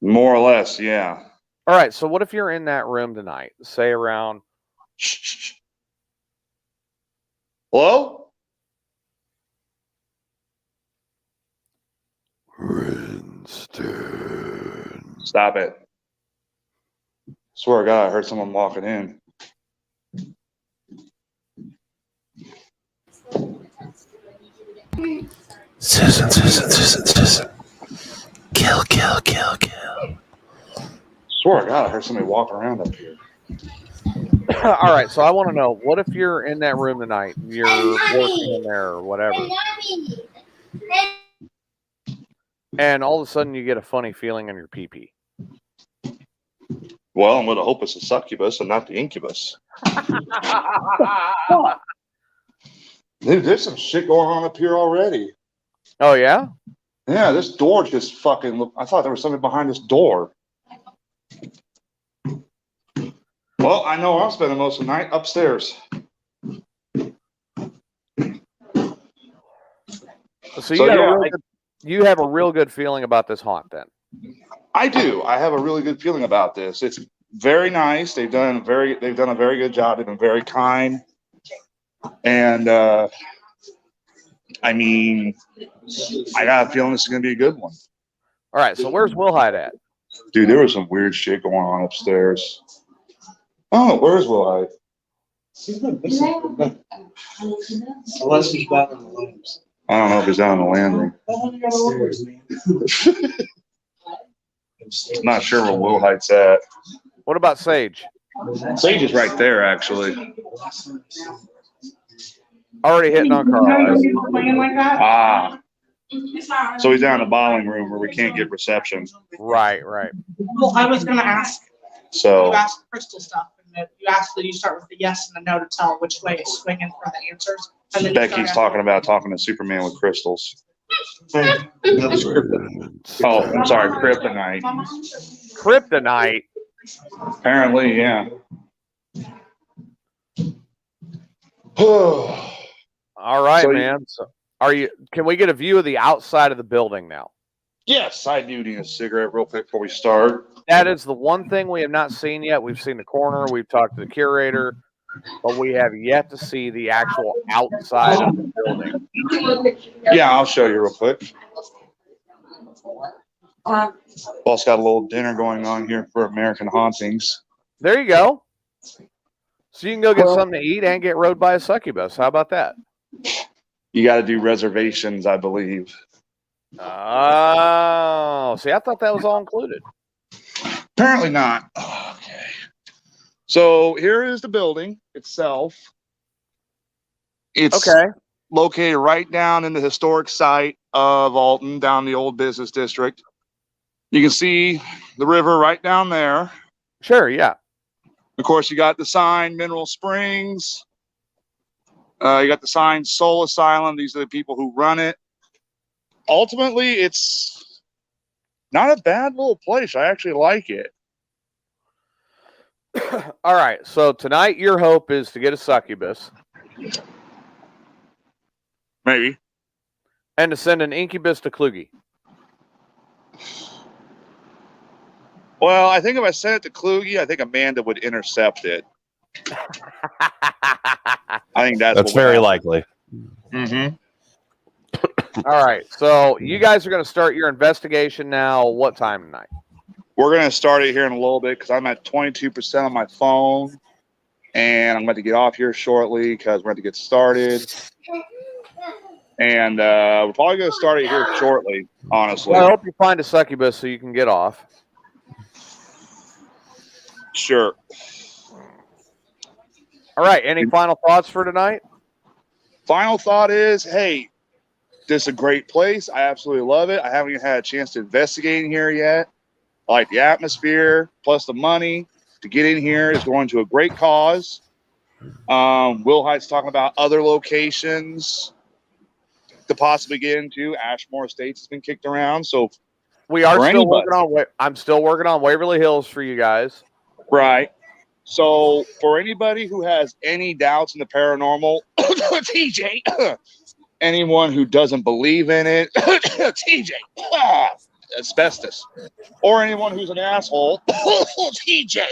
More or less, yeah. All right. So what if you're in that room tonight? Say around. Hello? Winston. Stop it. Swear to God, I heard someone walking in. Susan. Kill. Swear to God, I heard somebody walking around up here. All right. So I want to know, what if you're in that room tonight and you're working in there or whatever, and all of a sudden you get a funny feeling in your pee-pee? Well, I'm going to hope it's a succubus and not the incubus. Dude, there's some shit going on up here already. Oh, yeah? Yeah, this door just fucking... I thought there was something behind this door. Well, I know I'm spending most of the night upstairs. So you have a real good feeling about this haunt, then? I do. I have a really good feeling about this. It's very nice. They've done a very good job. They've been very kind. And I mean, I got a feeling this is going to be a good one. All right. So where's Wilhite at? Dude, there was some weird shit going on upstairs. Oh, where's Wilhite? He's been missing for a minute. Unless he's back on the lamps. I don't know if he's down on the landing. I'm not sure where Wilhite's at. What about Sage? Sage is right there, actually. Already hitting on Carl. Ah. So he's down in the bottling room where we can't get reception. Right. Well, I was going to ask. So You asked Crystal stuff, and you asked that you start with the yes and the no to tell which way is swinging for the answers. And then you Becky's start talking to Superman with crystals. Oh, I'm sorry, kryptonite. Kryptonite? Apparently, yeah. All right, So man. So can we get a view of the outside of the building now? Yes, I do need a cigarette real quick before we start. That is the one thing we have not seen yet. We've seen the corner. We've talked to the curator, but we have yet to see the actual outside of the building. Yeah, I'll show you real quick. Boss got a little dinner going on here for American Hauntings. There you go. So you can go get something to eat and get rode by a succubus. How about that? You got to do reservations, I believe. Oh, see, I thought that was all included. Apparently not. Okay. So here is the building itself. It's located right down in the historic site of Alton, down the old business district. You can see the river right down there. Sure, yeah. Of course, you got the sign, Mineral Springs. You got the sign, Soul Asylum. These are the people who run it. Ultimately, it's not a bad little place. I actually like it. All right. So tonight, your hope is to get a succubus. Maybe. And to send an incubus to Kluge. Well, I think if I sent it to Kluge, I think Amanda would intercept it. I think that's very likely. Mm-hmm. All right. So you guys are going to start your investigation now. What time tonight? We're going to start it here in a little bit because I'm at 22% on my phone. And I'm going to get off here shortly because we're going to get started. And we're probably going to start it here shortly, honestly. Well, I hope you find a succubus so you can get off. Sure. All right. Any final thoughts for tonight? Final thought is, hey, this is a great place. I absolutely love it. I haven't even had a chance to investigate in here yet. I like the atmosphere, plus the money to get in here is going to a great cause. Will Hite's talking about other locations to possibly get into. Ashmore Estates has been kicked around, so we are still working on. I'm still working on Waverly Hills for you guys. Right. So for anybody who has any doubts in the paranormal, TJ, anyone who doesn't believe in it, TJ, asbestos, or anyone who's an asshole, TJ,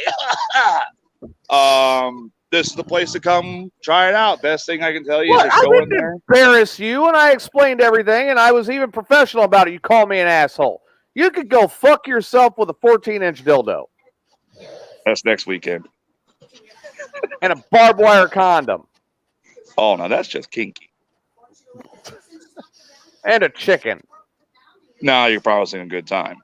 this is the place to come try it out. Best thing I can tell you is I go in didn't there. embarrass you, and I explained everything, and I was even professional about it. You call me an asshole. You could go fuck yourself with a 14-inch dildo. That's next weekend. And a barbed wire condom. Oh, no, that's just kinky. And a chicken. No, you're promising a good time.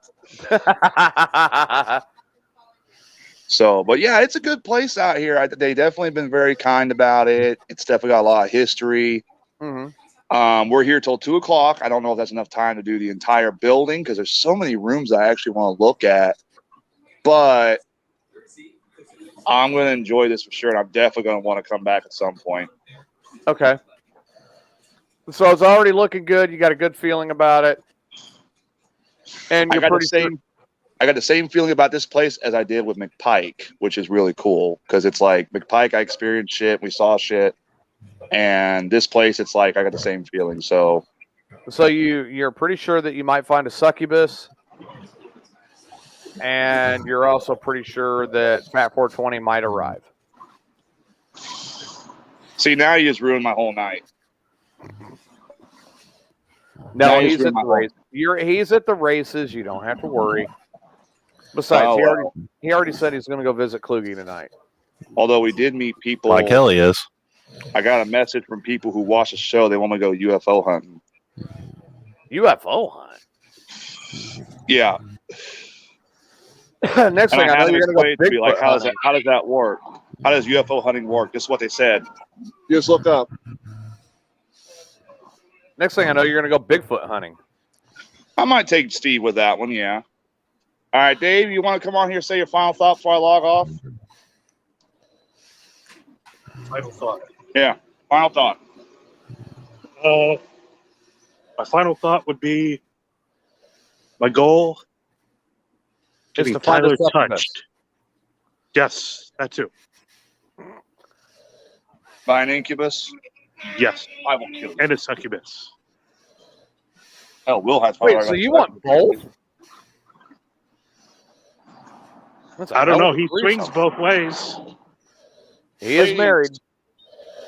So, but yeah, it's a good place out here. They definitely been very kind about it. It's definitely got a lot of history. Mm-hmm. We're here till 2:00. I don't know if that's enough time to do the entire building because there's so many rooms I actually want to look at. But I'm going to enjoy this for sure, and I'm definitely going to want to come back at some point. Okay. So it's already looking good. You got a good feeling about it. And you're I got the same feeling about this place as I did with McPike, which is really cool because it's like McPike, I experienced shit, we saw shit, and this place, it's like I got the same feeling. So you're pretty sure that you might find a succubus, and you're also pretty sure that Fat 420 might arrive. See, now you just ruined my whole night. No, he's at the race. He's at the races. You don't have to worry. Besides, he already said he's going to go visit Kluge tonight. Although we did meet people. Like hell he is. I got a message from people who watch the show. They want to go UFO hunting. UFO hunt? Yeah. Next thing I know, you're going to go Bigfoot like, how does that work? How does UFO hunting work? This is what they said. Just look up. Next thing I know, you're going to go Bigfoot hunting. I might take Steve with that one, yeah. All right, Dave, you want to come on here and say your final thought before I log off? Final thought. Yeah, final thought. My final thought would be my goal is getting to find Tyler a succubus. touched. Yes, that too. By an incubus? Yes. I will kill you. And a succubus. Oh, Will has. Wait, so you want both? I don't know. He swings both ways. He is married.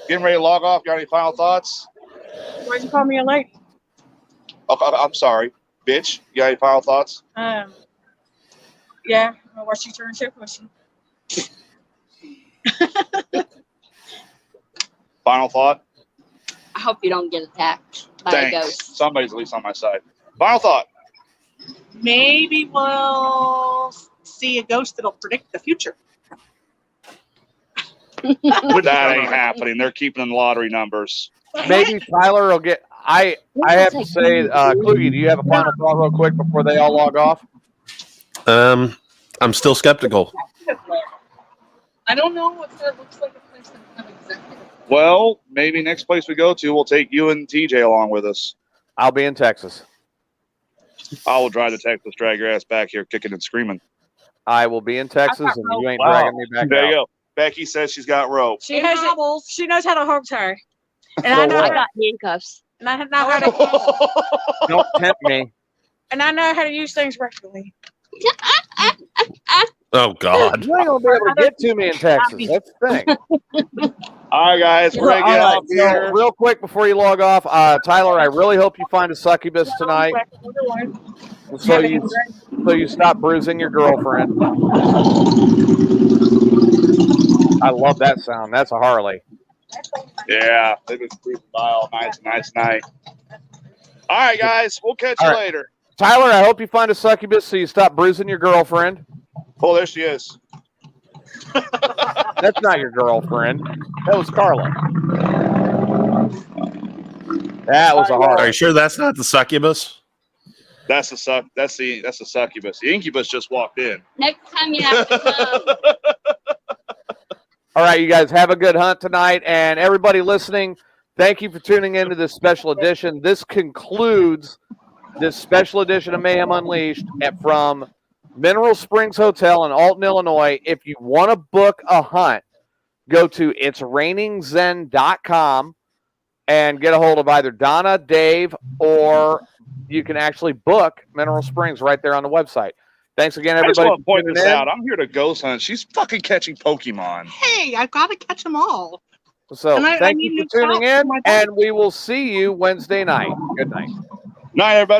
Getting ready to log off. Got any final thoughts? Why'd you call me a lady? Oh, I'm sorry, bitch. You got any final thoughts? Yeah. I'll watch you turn shit pussy. Final thought? I hope you don't get attacked by a Thanks. ghost. Somebody's at least on my side. Final thought? Maybe we'll see a ghost that'll predict the future. That ain't happening. They're keeping the lottery numbers. Maybe Tyler will get. I have to say, Kluge, do you have a final thought real quick before they all log off? I'm still skeptical. I don't know what that looks like. A place that exactly. Well, maybe next place we go to, we'll take you and TJ along with us. I'll be in Texas. I will drive to Texas, drag your ass back here, kicking and screaming. I will be in Texas, and you ain't dragging me back There out. you go. Becky says she's got rope. She knows how to hold her. And I know I got handcuffs. And I know how to. Don't tempt me. And I know how to use things regularly. Oh God! You ain't gonna be able to get to me in Texas. That's the thing. All right, guys, we're gonna get off here. So, real quick before you log off, Tyler, I really hope you find a succubus tonight, so you stop bruising your girlfriend. I love that sound. That's a Harley. Yeah, they've been cruising by all night. It's a nice night. All right, guys. We'll catch you later. Tyler, I hope you find a succubus so you stop bruising your girlfriend. Oh, there she is. That's not your girlfriend. That was Carla. That was a hard. Are you sure that's not the succubus? That's the succubus. The incubus just walked in. Next time you have to come. All right, you guys have a good hunt tonight, and everybody listening, thank you for tuning into this special edition. This concludes this special edition of Mayhem Unleashed from Mineral Springs Hotel in Alton, Illinois. If you want to book a hunt, go to itsrainingzen.com and get a hold of either Donna, Dave, or you can actually book Mineral Springs right there on the website. Thanks again, everybody. I just want to point this out. I'm here to ghost hunt. She's fucking catching Pokemon. Hey, I've got to catch them all. So And I thank need you new for tuning socks in, for my and we will see you Wednesday night. Good night. Night, everybody.